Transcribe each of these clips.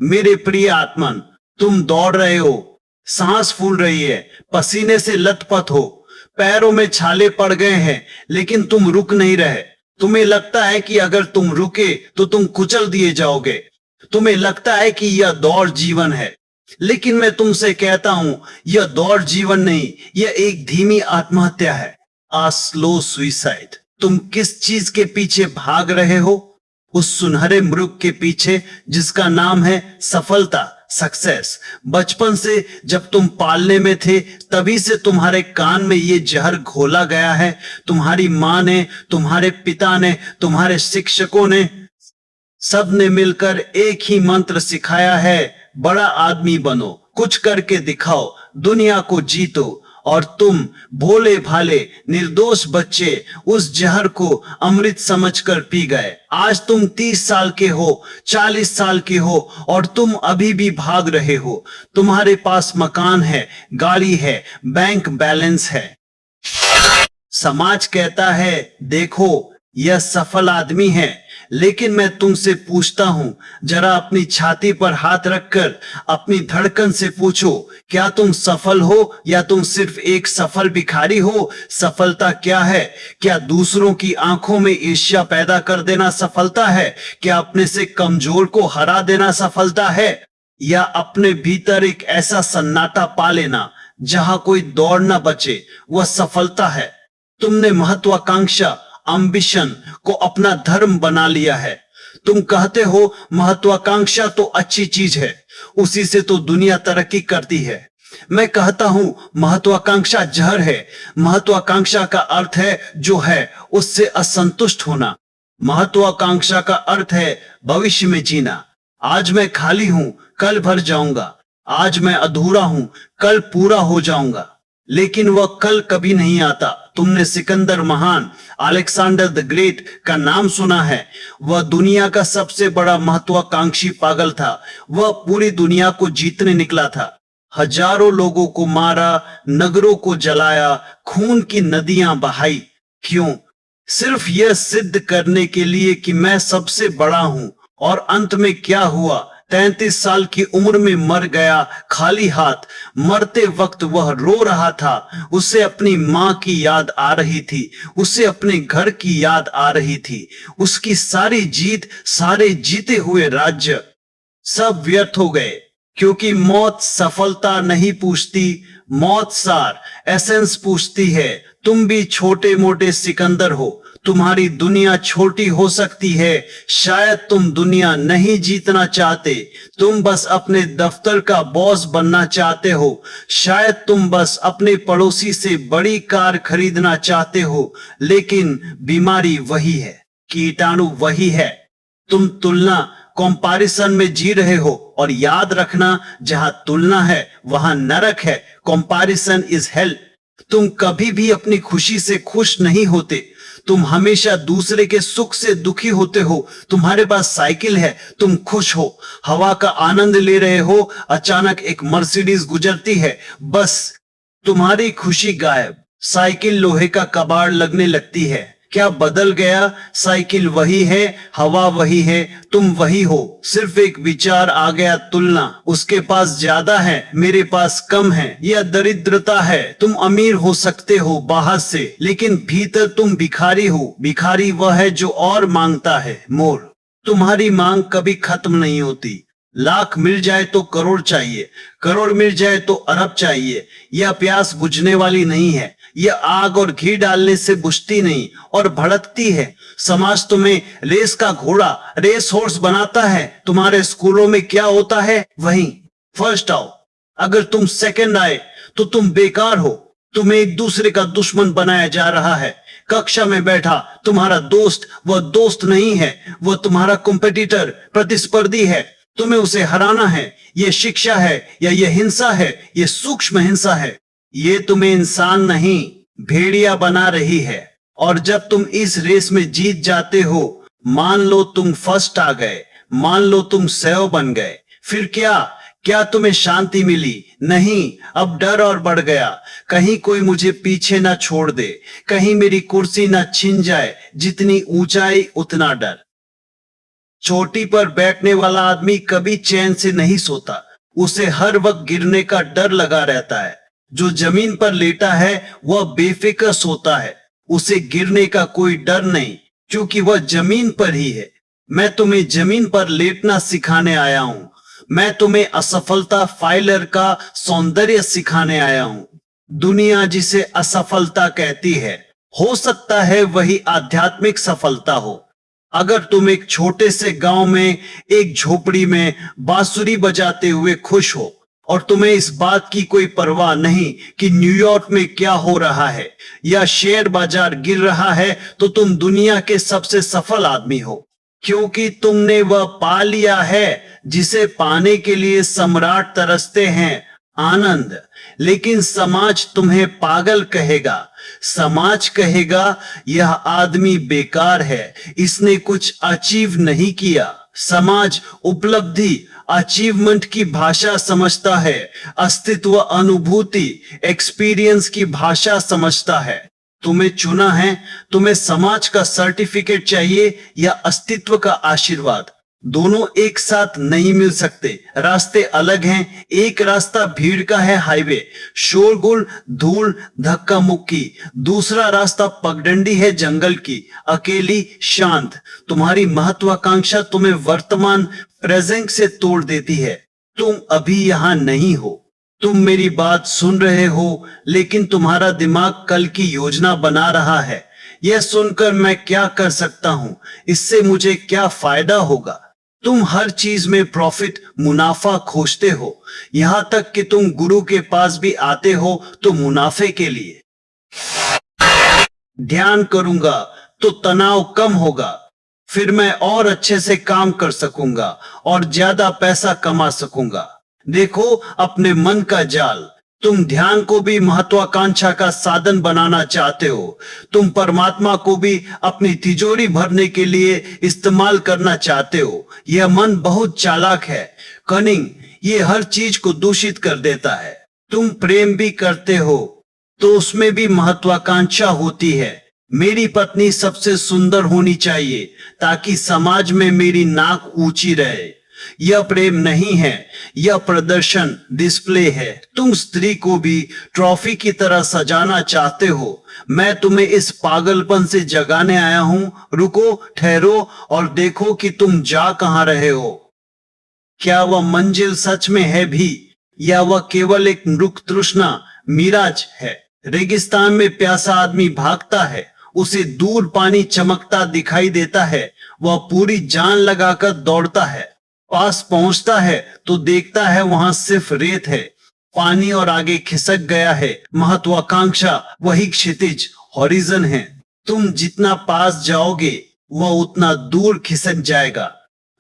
मेरे प्रिय आत्मन, तुम दौड़ रहे हो, सांस फूल रही है, पसीने से लथपथ हो, पैरों में छाले पड़ गए हैं, लेकिन तुम रुक नहीं रहे। तुम्हें लगता है कि अगर तुम रुके तो तुम कुचल दिए जाओगे। तुम्हें लगता है कि यह दौड़ जीवन है, लेकिन मैं तुमसे कहता हूं, यह दौड़ जीवन नहीं, यह एक धीमी आत्महत्या है। आ स्लो सुइसाइड। तुम किस चीज के पीछे भाग रहे हो? उस सुनहरे मृग के पीछे जिसका नाम है सफलता, सक्सेस। बचपन से जब तुम पालने में थे, तभी से तुम्हारे कान में ये जहर घोला गया है। तुम्हारी माँ ने, तुम्हारे पिता ने, तुम्हारे शिक्षकों ने, सब ने मिलकर एक ही मंत्र सिखाया है, बड़ा आदमी बनो, कुछ करके दिखाओ, दुनिया को जीतो। और तुम भोले भाले निर्दोष बच्चे उस जहर को अमृत समझकर पी गए। आज तुम 30 साल के हो, 40 साल के हो, और तुम अभी भी भाग रहे हो। तुम्हारे पास मकान है, गाड़ी है, बैंक बैलेंस है। समाज कहता है, देखो यह सफल आदमी है। लेकिन मैं तुमसे पूछता हूं, जरा अपनी छाती पर हाथ रखकर अपनी धड़कन से पूछो, क्या तुम सफल हो या तुम सिर्फ एक सफल भिखारी हो? सफलता क्या है? क्या दूसरों की आंखों में ईर्ष्या पैदा कर देना सफलता है? क्या अपने से कमजोर को हरा देना सफलता है? या अपने भीतर एक ऐसा सन्नाटा पा लेना जहां कोई दौड़ न बचे, वह सफलता है? तुमने महत्वाकांक्षा, एम्बिशन को अपना धर्म बना लिया है। तुम कहते हो महत्वाकांक्षा तो अच्छी चीज है, उसी से तो दुनिया तरक्की करती है। मैं कहता हूं महत्वाकांक्षा जहर है। महत्वाकांक्षा का अर्थ है जो है उससे असंतुष्ट होना। महत्वाकांक्षा का अर्थ है भविष्य में जीना। आज मैं खाली हूं, कल भर जाऊंगा। आज मैं अधूरा हूं, कल पूरा हो जाऊंगा। लेकिन वह कल कभी नहीं आता। तुमने सिकंदर महान, अलेक्जेंडर द ग्रेट का नाम सुना है। वह दुनिया का सबसे बड़ा महत्वाकांक्षी पागल था। वह पूरी दुनिया को जीतने निकला था। हजारों लोगों को मारा, नगरों को जलाया, खून की नदियां बहाई। क्यों? सिर्फ यह सिद्ध करने के लिए कि मैं सबसे बड़ा हूं। और अंत में क्या हुआ? 33 साल की उम्र में मर गया, खाली हाथ। मरते वक्त वह रो रहा था। उसे अपनी मां की याद आ रही थी, उसे अपने घर की याद आ रही थी। उसकी सारी जीत, सारे जीते हुए राज्य सब व्यर्थ हो गए, क्योंकि मौत सफलता नहीं पूछती, मौत सार एसेंस पूछती है। तुम भी छोटे मोटे सिकंदर हो। तुम्हारी दुनिया छोटी हो सकती है। शायद तुम दुनिया नहीं जीतना चाहते, तुम बस अपने दफ्तर का बॉस बनना चाहते हो। शायद तुम बस अपने पड़ोसी से बड़ी कार खरीदना चाहते हो। लेकिन बीमारी वही है, कीटाणु वही है। तुम तुलना, कंपैरिजन में जी रहे हो। और याद रखना, जहां तुलना है वहां नरक है। Comparison is hello. तुम कभी भी अपनी खुशी से खुश नहीं होते। तुम हमेशा दूसरे के सुख से दुखी होते हो। तुम्हारे पास साइकिल है, तुम खुश हो, हवा का आनंद ले रहे हो। अचानक एक मर्सिडीज गुजरती है, बस तुम्हारी खुशी गायब। साइकिल लोहे का कबाड़ लगने लगती है। क्या बदल गया? साइकिल वही है, हवा वही है, तुम वही हो। सिर्फ एक विचार आ गया, तुलना। उसके पास ज्यादा है, मेरे पास कम है। यह दरिद्रता है। तुम अमीर हो सकते हो बाहर से, लेकिन भीतर तुम भिखारी हो। भिखारी वह है जो और मांगता है। मोर, तुम्हारी मांग कभी खत्म नहीं होती। लाख मिल जाए तो करोड़ चाहिए, करोड़ मिल जाए तो अरब चाहिए। यह प्यास बुझने वाली नहीं है। यह आग और घी डालने से बुझती नहीं और भड़कती है। समाज तुम्हें रेस का घोड़ा, रेस हॉर्स बनाता है। तुम्हारे स्कूलों में क्या होता है? वही, फर्स्ट आओ। अगर तुम सेकंड आए तो तुम बेकार हो। तुम्हें एक दूसरे का दुश्मन बनाया जा रहा है। कक्षा में बैठा तुम्हारा दोस्त वह दोस्त नहीं है, वह तुम्हारा कॉम्पिटिटर, प्रतिस्पर्धी है। तुम्हें उसे हराना है। यह शिक्षा है या यह हिंसा है? यह सूक्ष्म हिंसा है। ये तुम्हें इंसान नहीं, भेड़िया बना रही है। और जब तुम इस रेस में जीत जाते हो, मान लो तुम फर्स्ट आ गए, मान लो तुम सेव बन गए, फिर क्या? क्या तुम्हें शांति मिली? नहीं, अब डर और बढ़ गया। कहीं कोई मुझे पीछे ना छोड़ दे, कहीं मेरी कुर्सी ना छिन जाए। जितनी ऊंचाई उतना डर। चोटी पर बैठने वाला आदमी कभी चैन से नहीं सोता, उसे हर वक्त गिरने का डर लगा रहता है। जो जमीन पर लेटा है वह बेफिक्र सोता है, उसे गिरने का कोई डर नहीं, क्योंकि वह जमीन पर ही है। मैं तुम्हें जमीन पर लेटना सिखाने आया हूं। मैं तुम्हें असफलता फाइलर का सौंदर्य सिखाने आया हूं। दुनिया जिसे असफलता कहती है, हो सकता है वही आध्यात्मिक सफलता हो। अगर तुम एक छोटे से गांव में एक झोपड़ी में बांसुरी बजाते हुए खुश हो और तुम्हें इस बात की कोई परवाह नहीं कि न्यूयॉर्क में क्या हो रहा है या शेयर बाजार गिर रहा है, तो तुम दुनिया के सबसे सफल आदमी हो, क्योंकि तुमने वह पा लिया है जिसे पाने के लिए सम्राट तरसते हैं, आनंद। लेकिन समाज तुम्हें पागल कहेगा। समाज कहेगा यह आदमी बेकार है, इसने कुछ अचीव नहीं किया। समाज उपलब्धि, अचीवमेंट की भाषा समझता है, अस्तित्व, अनुभूति, एक्सपीरियंस की भाषा समझता है। तुम्हें चुना है, तुम्हें समाज का सर्टिफिकेट चाहिए या अस्तित्व का आशीर्वाद? दोनों एक साथ नहीं मिल सकते, रास्ते अलग हैं। एक रास्ता भीड़ का है, हाईवे, शोरगुल, धूल, धक्का मुक्की। दूसरा रास्ता पगडंडी है, जंगल की, अकेली, शांत। तुम्हारी महत्वाकांक्षा तुम्हें वर्तमान प्रेजेंट से तोड़ देती है। तुम अभी यहां नहीं हो, तुम मेरी बात सुन रहे हो, लेकिन तुम्हारा दिमाग कल की योजना बना रहा है। यह सुनकर मैं क्या कर सकता हूं, इससे मुझे क्या फायदा होगा। तुम हर चीज में प्रॉफिट, मुनाफा खोजते हो, यहां तक कि तुम गुरु के पास भी आते हो तो मुनाफे के लिए। ध्यान करूंगा तो तनाव कम होगा, फिर मैं और अच्छे से काम कर सकूंगा और ज्यादा पैसा कमा सकूंगा। देखो अपने मन का जाल। तुम ध्यान को भी महत्वाकांक्षा का साधन बनाना चाहते हो। तुम परमात्मा को भी अपनी तिजोरी भरने के लिए इस्तेमाल करना चाहते हो। यह मन बहुत चालाक है, कनिंग, ये हर चीज को दूषित कर देता है। तुम प्रेम भी करते हो तो उसमें भी महत्वाकांक्षा होती है। मेरी पत्नी सबसे सुंदर होनी चाहिए ताकि समाज में मेरी नाक ऊंची रहे। यह प्रेम नहीं है, यह प्रदर्शन, डिस्प्ले है। तुम स्त्री को भी ट्रॉफी की तरह सजाना चाहते हो। मैं तुम्हें इस पागलपन से जगाने आया हूं। रुको, ठहरो और देखो कि तुम जा कहां रहे हो। क्या वह मंजिल सच में है भी, या वह केवल एक मृग तृष्णा, मिराज है? रेगिस्तान में प्यासा आदमी भागता है, उसे दूर पानी चमकता दिखाई देता है, वह पूरी जान लगाकर दौड़ता है। पास पहुंचता है तो देखता है वहां सिर्फ रेत है, पानी और आगे खिसक गया है। महत्वाकांक्षा वही क्षितिज, हॉरिजन है। तुम जितना पास जाओगे वह उतना दूर खिसक जाएगा।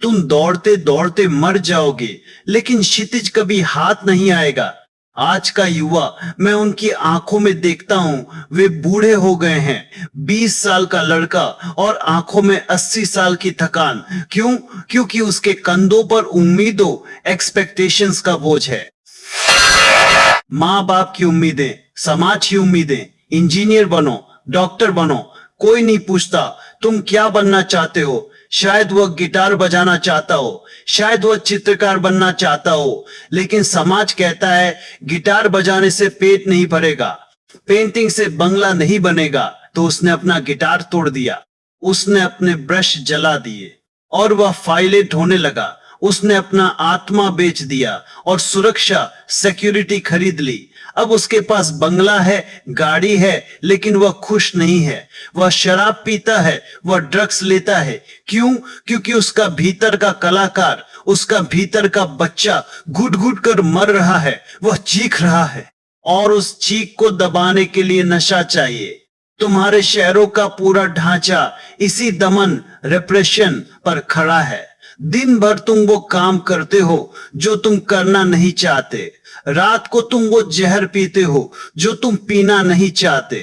तुम दौड़ते दौड़ते मर जाओगे, लेकिन क्षितिज कभी हाथ नहीं आएगा। आज का युवा, मैं उनकी आंखों में देखता हूं, वे बूढ़े हो गए हैं। 20 साल का लड़का और आंखों में 80 साल की थकान। क्यों? क्योंकि उसके कंधों पर उम्मीदों, एक्सपेक्टेशंस का बोझ है। माँ बाप की उम्मीदें, समाज की उम्मीदें। इंजीनियर बनो, डॉक्टर बनो, कोई नहीं पूछता तुम क्या बनना चाहते हो। शायद वह गिटार बजाना चाहता हो, शायद वह चित्रकार बनना चाहता हो, लेकिन समाज कहता है गिटार बजाने से पेट नहीं भरेगा, पेंटिंग से बंगला नहीं बनेगा। तो उसने अपना गिटार तोड़ दिया, उसने अपने ब्रश जला दिए और वह फाइलें ढोने लगा। उसने अपना आत्मा बेच दिया और सुरक्षा, सिक्योरिटी खरीद ली। अब उसके पास बंगला है, गाड़ी है, लेकिन वह खुश नहीं है। वह शराब पीता है, वह ड्रग्स लेता है। क्यों? क्योंकि उसका भीतर का कलाकार, उसका भीतर का बच्चा घुट घुट कर मर रहा है। वह चीख रहा है और उस चीख को दबाने के लिए नशा चाहिए। तुम्हारे शहरों का पूरा ढांचा इसी दमन, रिप्रेशन पर खड़ा है। दिन भर तुम वो काम करते हो जो तुम करना नहीं चाहते। रात को तुम वो जहर पीते हो जो तुम पीना नहीं चाहते,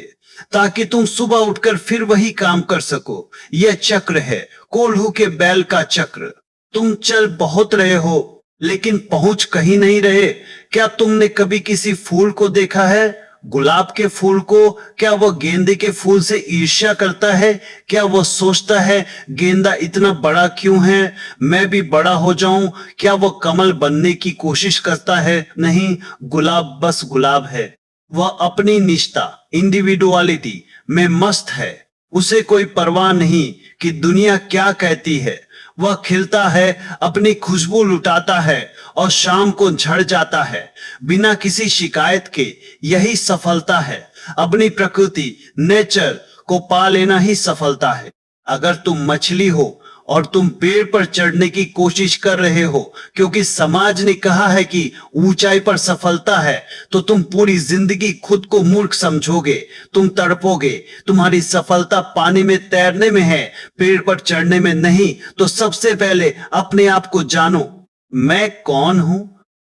ताकि तुम सुबह उठकर फिर वही काम कर सको। यह चक्र है, कोल्हू के बैल का चक्र। तुम चल बहुत रहे हो, लेकिन पहुंच कहीं नहीं रहे। क्या तुमने कभी किसी फूल को देखा है? गुलाब के फूल को? क्या वह गेंदे के फूल से ईर्ष्या करता है? क्या वह सोचता है गेंदा इतना बड़ा क्यों है, मैं भी बड़ा हो जाऊं? क्या वह कमल बनने की कोशिश करता है? नहीं, गुलाब बस गुलाब है। वह अपनी निष्ठा, इंडिविडुअलिटी में मस्त है। उसे कोई परवाह नहीं कि दुनिया क्या कहती है। वह खिलता है, अपनी खुशबू लुटाता है और शाम को झड़ जाता है बिना किसी शिकायत के। यही सफलता है। अपनी प्रकृति, नेचर को पा लेना ही सफलता है। अगर तुम मछली हो और तुम पेड़ पर चढ़ने की कोशिश कर रहे हो क्योंकि समाज ने कहा है कि ऊंचाई पर सफलता है, तो तुम पूरी जिंदगी खुद को मूर्ख समझोगे। तुम तड़पोगे। तुम्हारी सफलता पानी में तैरने में है, पेड़ पर चढ़ने में नहीं। तो सबसे पहले अपने आप को जानो। मैं कौन हूं?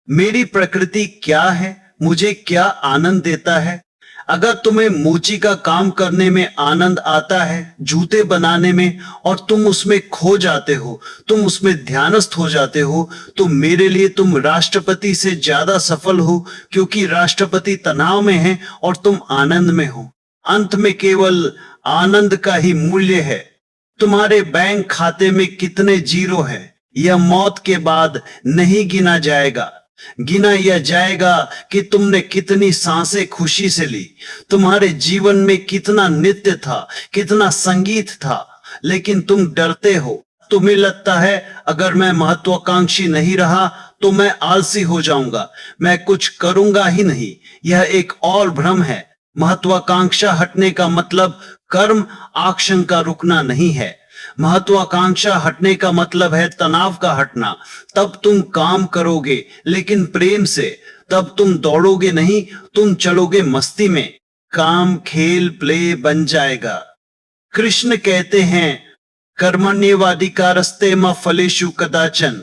मेरी प्रकृति क्या है? मुझे क्या आनंद देता है? अगर तुम्हें मोची का काम करने में आनंद आता है, जूते बनाने में, और तुम उसमें खो जाते हो, तुम उसमें ध्यानस्थ हो जाते हो, तो मेरे लिए तुम राष्ट्रपति से ज्यादा सफल हो, क्योंकि राष्ट्रपति तनाव में है और तुम आनंद में हो। अंत में केवल आनंद का ही मूल्य है। तुम्हारे बैंक खाते में कितने जीरो हैं, यह मौत के बाद नहीं गिना जाएगा। गिना यह जाएगा कि तुमने कितनी सांसें खुशी से ली। तुम्हारे जीवन में कितना नृत्य था, कितना संगीत था, लेकिन तुम डरते हो। तुम्हें लगता है अगर मैं महत्वाकांक्षी नहीं रहा तो मैं आलसी हो जाऊंगा, मैं कुछ करूंगा ही नहीं। यह एक और भ्रम है। महत्वाकांक्षा हटने का मतलब कर्म एक्शन का रुकना नहीं है। महत्वाकांक्षा हटने का मतलब है तनाव का हटना। तब तुम काम करोगे, लेकिन प्रेम से। तब तुम दौड़ोगे नहीं, तुम चलोगे मस्ती में। काम खेल प्ले बन जाएगा। कृष्ण कहते हैं, कर्मण्येवाधिकारस्ते मा फलेषु कदाचन।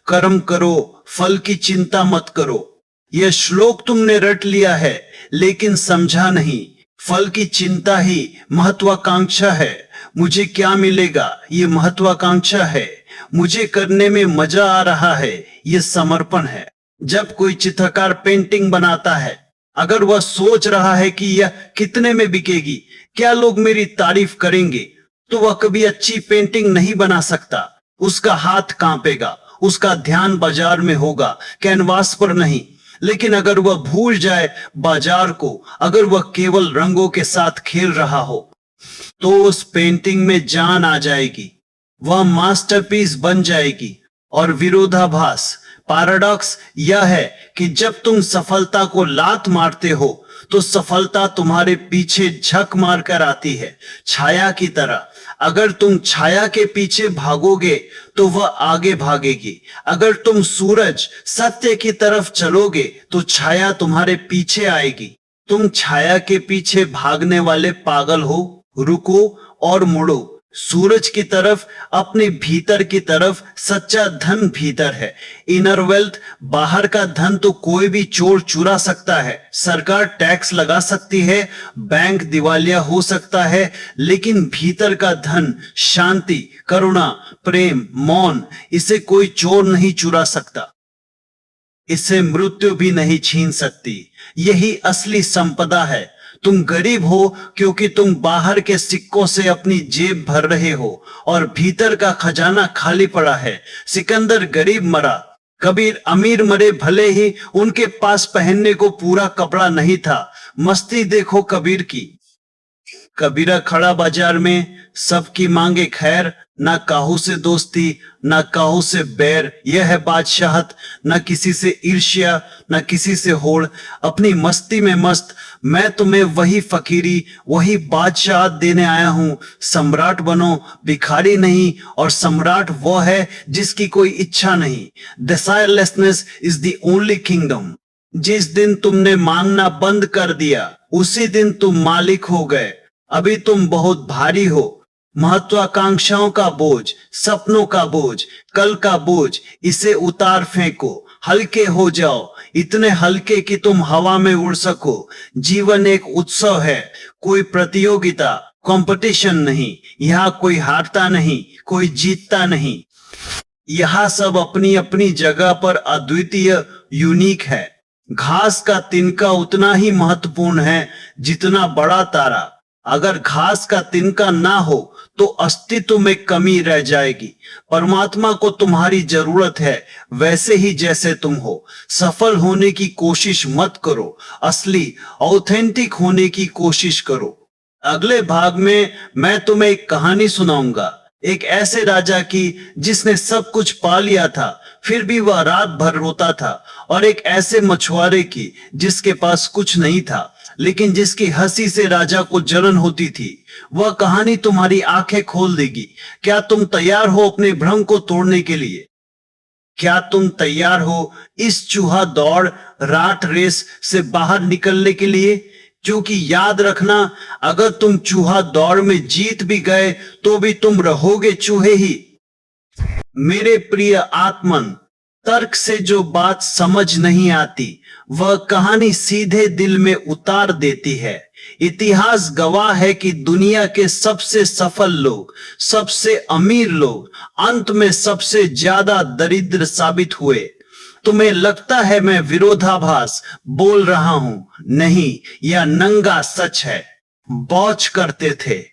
कर्म करो, फल की चिंता मत करो। यह श्लोक तुमने रट लिया है, लेकिन समझा नहीं। फल की चिंता ही महत्वाकांक्षा है। मुझे क्या मिलेगा, ये महत्वाकांक्षा है। मुझे करने में मजा आ रहा है, ये समर्पण है। जब कोई चित्रकार पेंटिंग बनाता है, अगर वह सोच रहा है कि यह कितने में बिकेगी, क्या लोग मेरी तारीफ करेंगे, तो वह कभी अच्छी पेंटिंग नहीं बना सकता। उसका हाथ कांपेगा, उसका ध्यान बाजार में होगा, कैनवास पर नहीं। लेकिन अगर वह भूल जाए बाजार को, अगर वह केवल रंगों के साथ खेल रहा हो, तो उस पेंटिंग में जान आ जाएगी। वह मास्टरपीस बन जाएगी। और विरोधाभास, पैराडॉक्स यह है कि जब तुम सफलता को लात मारते हो, तो सफलता तुम्हारे पीछे झक मार कर आती है, छाया की तरह। अगर तुम छाया के पीछे भागोगे तो वह आगे भागेगी। अगर तुम सूरज सत्य की तरफ चलोगे तो छाया तुम्हारे पीछे आएगी। तुम छाया के पीछे भागने वाले पागल हो। रुको और मुड़ो सूरज की तरफ, अपने भीतर की तरफ। सच्चा धन भीतर है। Inner wealth. बाहर का धन तो कोई भी चोर चुरा सकता है, सरकार टैक्स लगा सकती है, बैंक दिवालिया हो सकता है, लेकिन भीतर का धन, शांति, करुणा, प्रेम, मौन, इसे कोई चोर नहीं चुरा सकता। इसे मृत्यु भी नहीं छीन सकती। यही असली संपदा है। तुम गरीब हो क्योंकि तुम बाहर के सिक्कों से अपनी जेब भर रहे हो और भीतर का खजाना खाली पड़ा है। सिकंदर गरीब मरा, कबीर अमीर मरे, भले ही उनके पास पहनने को पूरा कपड़ा नहीं था। मस्ती देखो कबीर की। कबीरा खड़ा बाजार में, सबकी मांगे खैर, ना काहू से दोस्ती, ना काहू से बैर। यह है बादशाहत। ना किसी से ईर्ष्या, ना किसी से होड़। अपनी मस्ती में मस्त। मैं तुम्हें वही फकीरी, वही बादशाहत देने आया हूं। सम्राट बनो, भिखारी नहीं। और सम्राट वो है जिसकी कोई इच्छा नहीं। Desirelessness is the only kingdom. जिस दिन तुमने मांगना बंद कर दिया, उसी दिन तुम मालिक हो गए। अभी तुम बहुत भारी हो। महत्वाकांक्षाओं का बोझ, सपनों का बोझ, कल का बोझ, इसे उतार फेंको। हल्के हो जाओ, इतने हल्के कि तुम हवा में उड़ सको। जीवन एक उत्सव है, कोई प्रतियोगिता, कंपटीशन नहीं। यहाँ कोई हारता नहीं, कोई जीतता नहीं। यहाँ सब अपनी अपनी जगह पर अद्वितीय, यूनिक है। घास का तिनका उतना ही महत्वपूर्ण है जितना बड़ा तारा। अगर घास का तिनका ना हो तो अस्तित्व में कमी रह जाएगी। परमात्मा को तुम्हारी जरूरत है वैसे ही जैसे तुम हो। सफल होने की कोशिश मत करो, असली ऑथेंटिक होने की कोशिश करो। अगले भाग में मैं तुम्हें एक कहानी सुनाऊंगा, एक ऐसे राजा की जिसने सब कुछ पा लिया था फिर भी वह रात भर रोता था, और एक ऐसे मछुआरे की जिसके पास कुछ नहीं था लेकिन जिसकी हंसी से राजा को जलन होती थी। वह कहानी तुम्हारी आंखें खोल देगी। क्या तुम तैयार हो अपने भ्रम को तोड़ने के लिए? क्या तुम तैयार हो इस चूहा दौड़ रात रेस से बाहर निकलने के लिए? क्योंकि याद रखना, अगर तुम चूहा दौड़ में जीत भी गए तो भी तुम रहोगे चूहे ही। मेरे प्रिय आत्मन, तर्क से जो बात समझ नहीं आती वह कहानी सीधे दिल में उतार देती है। इतिहास गवाह है कि दुनिया के सबसे सफल लोग, सबसे अमीर लोग अंत में सबसे ज्यादा दरिद्र साबित हुए। तुम्हें लगता है मैं विरोधाभास बोल रहा हूं? नहीं, यह नंगा सच है। बौच करते थे,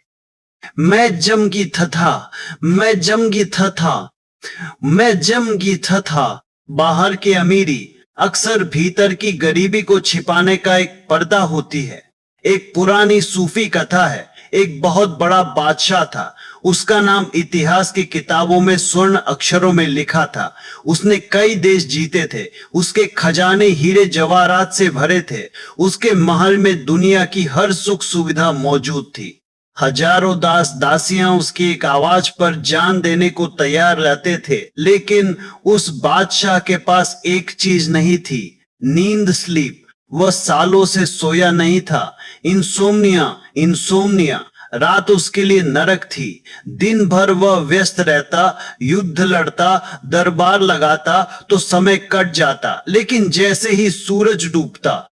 मैं जमगी था, मैं जमगी था, मैं जमगी था। बाहर की अमीरी अक्सर भीतर की गरीबी को छिपाने का एक पर्दा होती है। एक पुरानी सूफी कथा है, एक बहुत बड़ा बादशाह था। उसका नाम इतिहास की किताबों में स्वर्ण अक्षरों में लिखा था। उसने कई देश जीते थे, उसके खजाने हीरे जवाहरात से भरे थे, उसके महल में दुनिया की हर सुख सुविधा मौजूद थी। हजारों दास दासियां उसकी एक आवाज पर जान देने को तैयार रहते थे, लेकिन उस बादशाह के पास एक चीज नहीं थी, नींद, स्लीप। वह सालों से सोया नहीं था। Insomnia, insomnia. रात उसके लिए नरक थी। दिन भर वह व्यस्त रहता, युद्ध लड़ता, दरबार लगाता तो समय कट जाता, लेकिन जैसे ही सूरज डूबता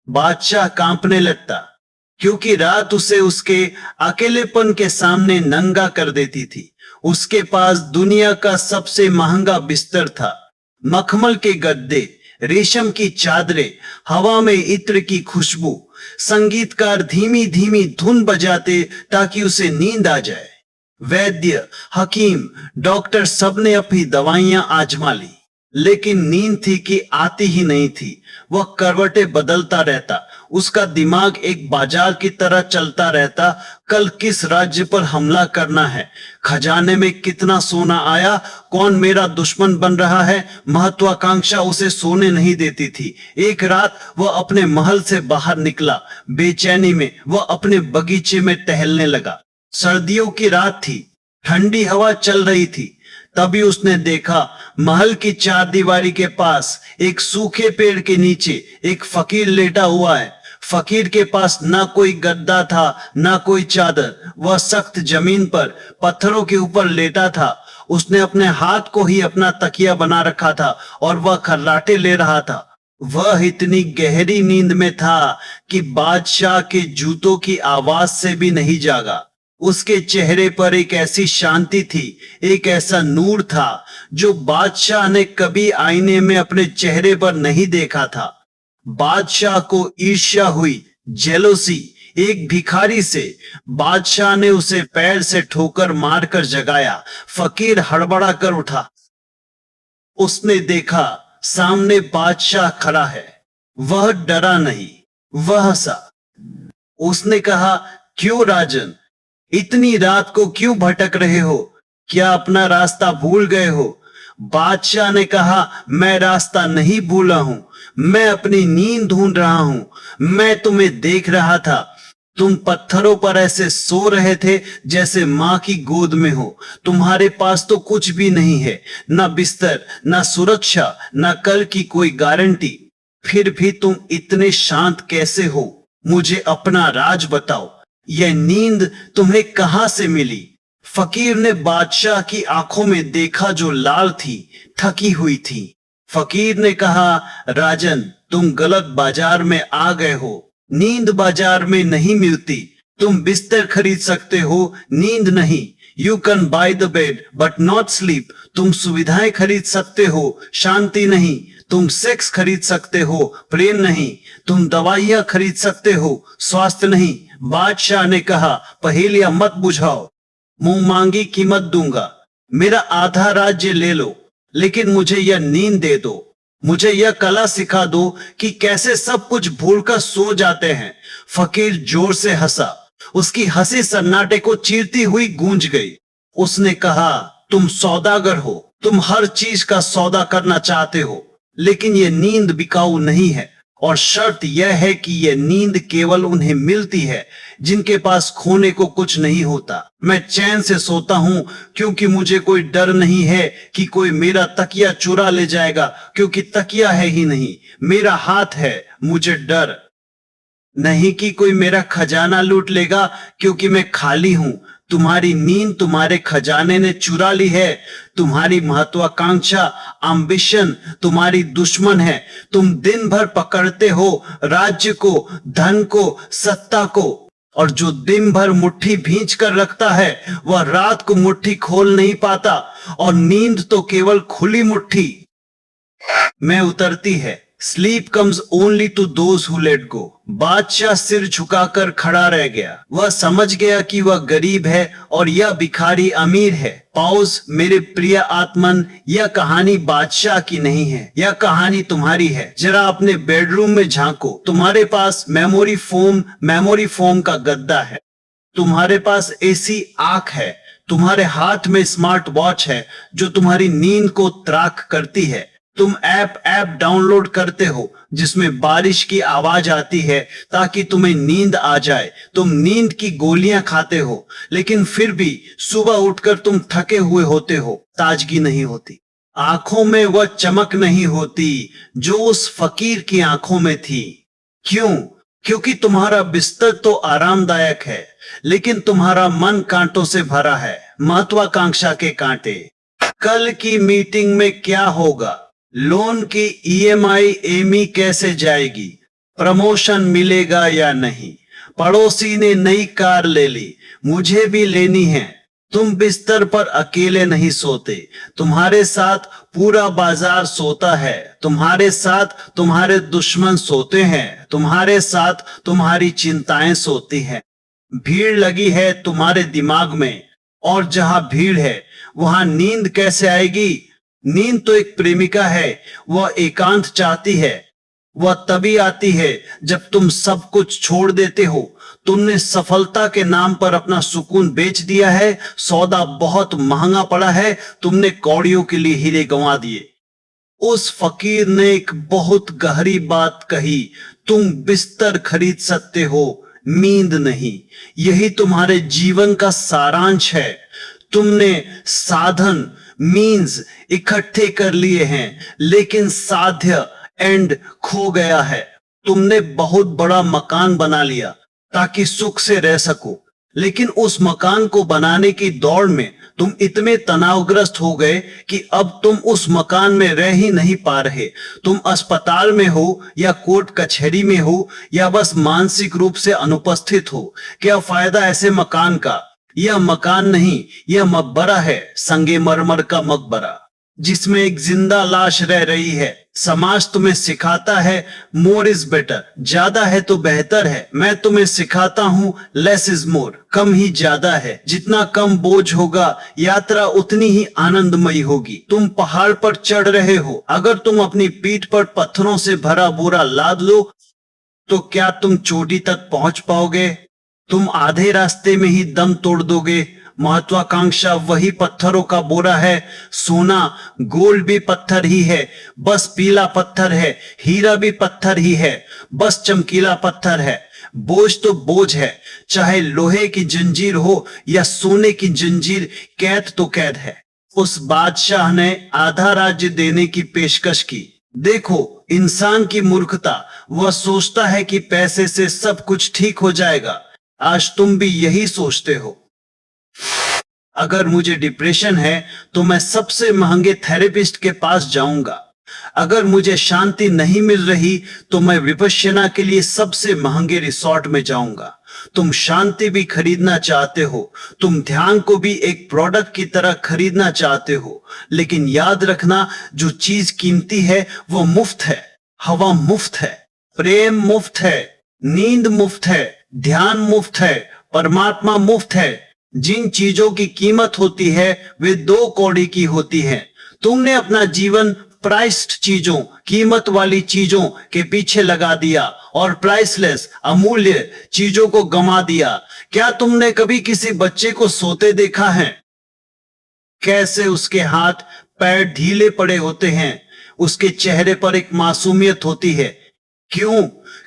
बादशाह कांपने लगता, क्योंकि रात उसे उसके अकेलेपन के सामने नंगा कर देती थी। उसके पास दुनिया का सबसे महंगा बिस्तर था, मखमल के गद्दे, रेशम की चादरें, हवा में इत्र की खुशबू। संगीतकार धीमी धीमी धुन बजाते ताकि उसे नींद आ जाए। वैद्य, हकीम, डॉक्टर सबने अपनी दवाइयां आजमा ली, लेकिन नींद थी कि आती ही नहीं थी। वह करवटें बदलता रहता, उसका दिमाग एक बाजार की तरह चलता रहता। कल किस राज्य पर हमला करना है, खजाने में कितना सोना आया, कौन मेरा दुश्मन बन रहा है, महत्वाकांक्षा उसे सोने नहीं देती थी। एक रात वह अपने महल से बाहर निकला। बेचैनी में वह अपने बगीचे में टहलने लगा। सर्दियों की रात थी, ठंडी हवा चल रही थी। तभी उसने देखा महल की चारदीवारी के पास एक सूखे पेड़ के नीचे एक फकीर लेटा हुआ है। फकीर के पास ना कोई गद्दा था, ना कोई चादर। वह सख्त जमीन पर पत्थरों के ऊपर लेटा था। उसने अपने हाथ को ही अपना तकिया बना रखा था और वह खर्राटे ले रहा था। वह इतनी गहरी नींद में था कि बादशाह के जूतों की आवाज से भी नहीं जागा। उसके चेहरे पर एक ऐसी शांति थी, एक ऐसा नूर था जो बादशाह ने कभी आईने में अपने चेहरे पर नहीं देखा था। बादशाह को ईर्ष्या हुई, जेलोसी, एक भिखारी से। बादशाह ने उसे पैर से ठोकर मारकर जगाया। फकीर हड़बड़ा कर उठा। उसने देखा सामने बादशाह खड़ा है। वह डरा नहीं, वह हंसा। उसने कहा, क्यों राजन, इतनी रात को क्यों भटक रहे हो? क्या अपना रास्ता भूल गए हो? बादशाह ने कहा, मैं रास्ता नहीं भूला हूं, मैं अपनी नींद ढूंढ रहा हूं। मैं तुम्हें देख रहा था, तुम पत्थरों पर ऐसे सो रहे थे जैसे मां की गोद में हो। तुम्हारे पास तो कुछ भी नहीं है, ना बिस्तर, ना सुरक्षा, ना कल की कोई गारंटी। फिर भी तुम इतने शांत कैसे हो? मुझे अपना राज बताओ, यह नींद तुम्हें कहां से मिली? फकीर ने बादशाह की आंखों में देखा जो लाल थी, थकी हुई थी। फकीर ने कहा, राजन, तुम गलत बाजार में आ गए हो। नींद बाजार में नहीं मिलती। तुम बिस्तर खरीद सकते हो, नींद नहीं। You can by the bed but not sleep. तुम सुविधाएं खरीद सकते हो, शांति नहीं। तुम सेक्स खरीद सकते हो, प्रेम नहीं। तुम दवाइयां खरीद सकते हो, स्वास्थ्य नहीं। बादशाह ने कहा, पहेलियां मत बुझाओ, मुंह मांगी कीमत दूंगा। मेरा आधा राज्य ले लो, लेकिन मुझे यह नींद दे दो। मुझे यह कला सिखा दो कि कैसे सब कुछ भूलकर सो जाते हैं। फकीर जोर से हंसा। उसकी हंसी सन्नाटे को चीरती हुई गूंज गई। उसने कहा, तुम सौदागर हो, तुम हर चीज का सौदा करना चाहते हो, लेकिन यह नींद बिकाऊ नहीं है। और शर्त यह है कि यह नींद केवल उन्हें मिलती है जिनके पास खोने को कुछ नहीं होता। मैं चैन से सोता हूं क्योंकि मुझे कोई डर नहीं है कि कोई मेरा तकिया चुरा ले जाएगा, क्योंकि तकिया है ही नहीं, मेरा हाथ है। मुझे डर नहीं कि कोई मेरा खजाना लूट लेगा, क्योंकि मैं खाली हूं। तुम्हारी नींद तुम्हारे खजाने ने चुरा ली है। तुम्हारी महत्वाकांक्षा, एम्बिशन तुम्हारी दुश्मन है। तुम दिन भर पकड़ते हो राज्य को, धन को, सत्ता को, और जो दिन भर मुट्ठी भींच कर रखता है वह रात को मुट्ठी खोल नहीं पाता। और नींद तो केवल खुली मुट्ठी में उतरती है। Sleep comes only to those who let go. बादशाह सिर झुकाकर खड़ा रह गया। वह समझ गया कि वह गरीब है और यह भिखारी अमीर है। पाउस, मेरे प्रिय आत्मन, यह कहानी बादशाह की नहीं है, यह कहानी तुम्हारी है। जरा अपने बेडरूम में झांको। तुम्हारे पास मेमोरी फोम का गद्दा है। तुम्हारे पास एसी आंख है। तुम्हारे हाथ में स्मार्ट वॉच है जो तुम्हारी नींद को ट्रैक करती है। तुम ऐप डाउनलोड करते हो जिसमें बारिश की आवाज आती है ताकि तुम्हें नींद आ जाए। तुम नींद की गोलियां खाते हो, लेकिन फिर भी सुबह उठकर तुम थके हुए होते हो, ताजगी नहीं होती। आंखों में वह चमक नहीं होती जो उस फकीर की आंखों में थी। क्यों? क्योंकि तुम्हारा बिस्तर तो आरामदायक है, लेकिन तुम्हारा मन कांटों से भरा है, महत्वाकांक्षा के कांटे। कल की मीटिंग में क्या होगा? लोन की ईएमआई एमी कैसे जाएगी? प्रमोशन मिलेगा या नहीं? पड़ोसी ने नई कार ले ली, मुझे भी लेनी है। तुम बिस्तर पर अकेले नहीं सोते, तुम्हारे साथ पूरा बाजार सोता है। तुम्हारे साथ तुम्हारे दुश्मन सोते हैं। तुम्हारे साथ तुम्हारी चिंताएं सोती हैं। भीड़ लगी है तुम्हारे दिमाग में, और जहां भीड़ है वहां नींद कैसे आएगी? नींद तो एक प्रेमिका है। वह एकांत चाहती है। वह तभी आती है जब तुम सब कुछ छोड़ देते हो। तुमने सफलता के नाम पर अपना सुकून बेच दिया है। सौदा बहुत महंगा पड़ा है। तुमने कौड़ियों के लिए हीरे गंवा दिए। उस फकीर ने एक बहुत गहरी बात कही, तुम बिस्तर खरीद सकते हो, नींद नहीं। यही तुम्हारे जीवन का सारांश है। तुमने साधन मीन्स इकट्ठे कर लिए हैं, लेकिन साध्य एंड खो गया है। तुमने बहुत बड़ा मकान बना लिया ताकि सुख से रह सको, लेकिन उस मकान को बनाने की दौड़ में तुम इतने तनावग्रस्त हो गए कि अब तुम उस मकान में रह ही नहीं पा रहे। तुम अस्पताल में हो या कोर्ट कचहरी में हो या बस मानसिक रूप से अनुपस्थित हो। क्या फायदा ऐसे मकान का? यह मकान नहीं, यह मकबरा है, संगमरमर का मकबरा, जिसमें एक जिंदा लाश रह रही है। समाज तुम्हें सिखाता है मोर इज बेटर, ज्यादा है तो बेहतर है। मैं तुम्हें सिखाता हूं लेस इज मोर, कम ही ज्यादा है। जितना कम बोझ होगा यात्रा उतनी ही आनंदमयी होगी। तुम पहाड़ पर चढ़ रहे हो, अगर तुम अपनी पीठ पर पत्थरों से भरा बोरा लाद लो तो क्या तुम चोटी तक पहुंच पाओगे? तुम आधे रास्ते में ही दम तोड़ दोगे। महत्वाकांक्षा वही पत्थरों का बोरा है। सोना गोल्ड भी पत्थर ही है, बस पीला पत्थर है। हीरा भी पत्थर ही है, बस चमकीला पत्थर है। बोझ तो बोझ है, चाहे लोहे की जंजीर हो या सोने की जंजीर, कैद तो कैद है। उस बादशाह ने आधा राज्य देने की पेशकश की। देखो इंसान की मूर्खता, वह सोचता है कि पैसे से सब कुछ ठीक हो जाएगा। आज तुम भी यही सोचते हो। अगर मुझे डिप्रेशन है तो मैं सबसे महंगे थेरेपिस्ट के पास जाऊंगा। अगर मुझे शांति नहीं मिल रही तो मैं विपश्यना के लिए सबसे महंगे रिसोर्ट में जाऊंगा। तुम शांति भी खरीदना चाहते हो, तुम ध्यान को भी एक प्रोडक्ट की तरह खरीदना चाहते हो। लेकिन याद रखना, जो चीज कीमती है वो मुफ्त है। हवा मुफ्त है, प्रेम मुफ्त है, नींद मुफ्त है, ध्यान मुफ्त है, परमात्मा मुफ्त है। जिन चीजों की कीमत होती है वे 2 कौड़ी की होती है। तुमने अपना जीवन प्राइस्ड चीजों, कीमत वाली चीजों के पीछे लगा दिया और प्राइसलेस, अमूल्य चीजों को गंवा दिया। क्या तुमने कभी किसी बच्चे को सोते देखा है? कैसे उसके हाथ पैर ढीले पड़े होते हैं, उसके चेहरे पर एक मासूमियत होती है। क्यों?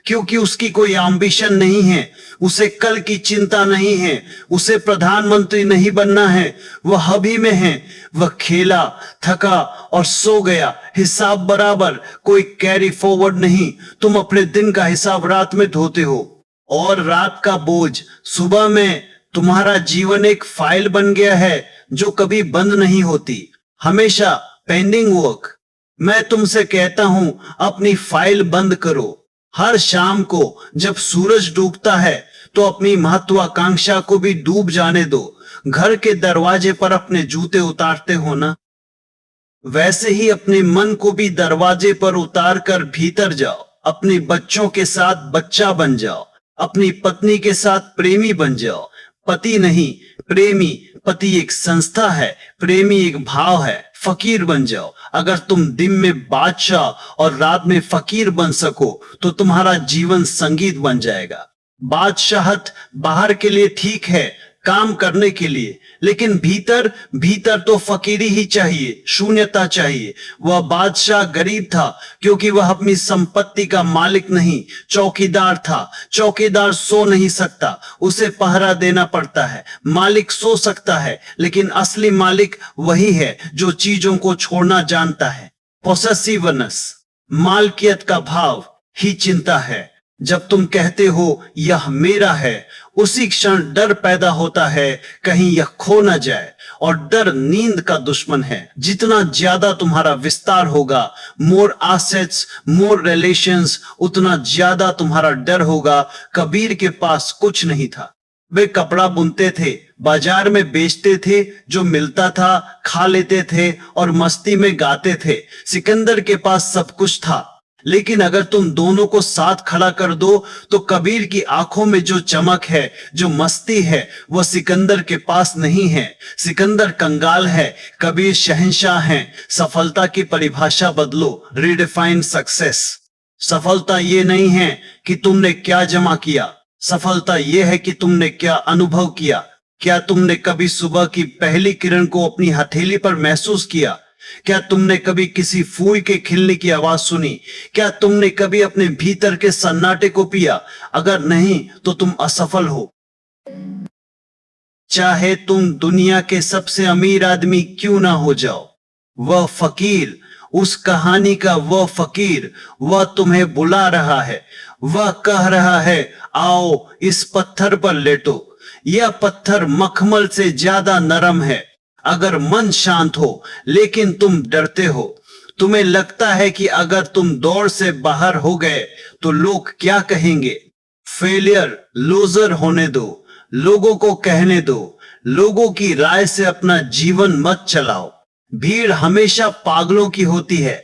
क्योंकि उसकी कोई एम्बिशन नहीं है, उसे कल की चिंता नहीं है, उसे प्रधानमंत्री नहीं बनना है, वह अभी में है। वह खेला, थका और सो गया, हिसाब बराबर, कोई कैरी फॉरवर्ड नहीं। तुम अपने दिन का हिसाब रात में ढोते हो और रात का बोझ सुबह में। तुम्हारा जीवन एक फाइल बन गया है जो कभी बंद नहीं होती, हमेशा पेंडिंग वर्क। मैं तुमसे कहता हूं, अपनी फाइल बंद करो। हर शाम को जब सूरज डूबता है तो अपनी महत्वाकांक्षा को भी डूब जाने दो। घर के दरवाजे पर अपने जूते उतारते हो ना, वैसे ही अपने मन को भी दरवाजे पर उतार कर भीतर जाओ। अपने बच्चों के साथ बच्चा बन जाओ, अपनी पत्नी के साथ प्रेमी बन जाओ। पति नहीं, प्रेमी। पति एक संस्था है, प्रेमी एक भाव है। फकीर बन जाओ। अगर तुम दिन में बादशाह और रात में फकीर बन सको तो तुम्हारा जीवन संगीत बन जाएगा। बादशाहत बाहर के लिए ठीक है, काम करने के लिए, लेकिन भीतर भीतर तो फकीरी ही चाहिए, शून्यता चाहिए। वह बादशाह गरीब था क्योंकि वह अपनी संपत्ति का मालिक नहीं, चौकीदार था। चौकीदार सो नहीं सकता, उसे पहरा देना पड़ता है। मालिक सो सकता है, लेकिन असली मालिक वही है जो चीजों को छोड़ना जानता है। पोसेसिवनेस, मालकियत का भाव ही चिंता है। जब तुम कहते हो यह मेरा है, उसी क्षण डर पैदा होता है कहीं यह खो न जाए। और डर नींद का दुश्मन है। जितना ज्यादा तुम्हारा विस्तार होगा, मोर एसेट्स, मोर रिलेशंस, उतना ज्यादा तुम्हारा डर होगा। कबीर के पास कुछ नहीं था, वे कपड़ा बुनते थे, बाजार में बेचते थे, जो मिलता था खा लेते थे और मस्ती में गाते थे। सिकंदर के पास सब कुछ था, लेकिन अगर तुम दोनों को साथ खड़ा कर दो तो कबीर की आंखों में जो चमक है, जो मस्ती है, वह सिकंदर के पास नहीं है। सिकंदर कंगाल है, कबीर शहंशाह है। सफलता की परिभाषा बदलो, रीडिफाइन सक्सेस। सफलता ये नहीं है कि तुमने क्या जमा किया, सफलता यह है कि तुमने क्या अनुभव किया। क्या तुमने कभी सुबह की पहली किरण को अपनी हथेली पर महसूस किया? क्या तुमने कभी किसी फूल के खिलने की आवाज सुनी? क्या तुमने कभी अपने भीतर के सन्नाटे को पिया? अगर नहीं तो तुम असफल हो। चाहे तुम दुनिया के सबसे अमीर आदमी क्यों ना हो जाओ, वह फकीर, उस कहानी का वह फकीर, वह तुम्हें बुला रहा है। वह कह रहा है, आओ इस पत्थर पर लेटो। यह पत्थर मखमल से ज्यादा नरम है। अगर मन शांत हो लेकिन तुम डरते हो, तुम्हें लगता है कि अगर तुम दौड़ से बाहर हो गए तो लोग क्या कहेंगे, फेलियर, लूजर होने दो, लोगों को कहने दो। लोगों की राय से अपना जीवन मत चलाओ। भीड़ हमेशा पागलों की होती है।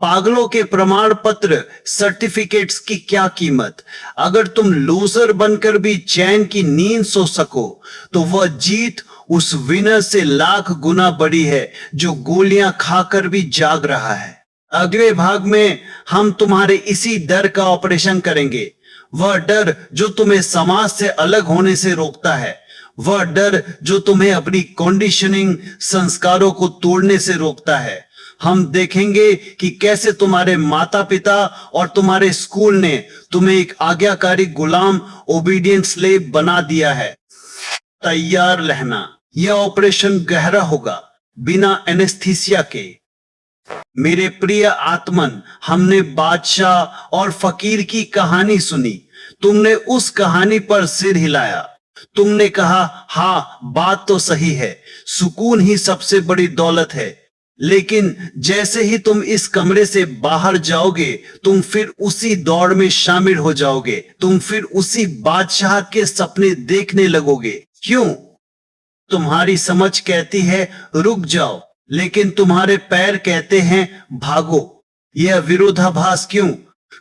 पागलों के प्रमाण पत्र, सर्टिफिकेट्स की क्या कीमत? अगर तुम लूजर बनकर भी चैन की नींद सो सको तो वह जीत उस विनर से लाख गुना बड़ी है जो गोलियां खाकर भी जाग रहा है। अगले भाग में हम तुम्हारे इसी डर का ऑपरेशन करेंगे। वह डर जो तुम्हें समाज से अलग होने से रोकता है, वह डर जो तुम्हें अपनी कंडीशनिंग संस्कारों को तोड़ने से रोकता है। हम देखेंगे कि कैसे तुम्हारे माता पिता और तुम्हारे स्कूल ने तुम्हें एक आज्ञाकारी गुलाम, ओबीडियंट स्लेव बना दिया है। तैयार रहना, यह ऑपरेशन गहरा होगा, बिना एनेस्थीसिया के। मेरे प्रिय आत्मन, हमने बादशाह और फकीर की कहानी सुनी। तुमने उस कहानी पर सिर हिलाया। तुमने कहा, हाँ बात तो सही है, सुकून ही सबसे बड़ी दौलत है। लेकिन जैसे ही तुम इस कमरे से बाहर जाओगे, तुम फिर उसी दौड़ में शामिल हो जाओगे। तुम फिर उसी बादशाह के सपने देखने लगोगे। क्यों? तुम्हारी समझ कहती है रुक जाओ, लेकिन तुम्हारे पैर कहते हैं भागो। यह विरोधाभास क्यों?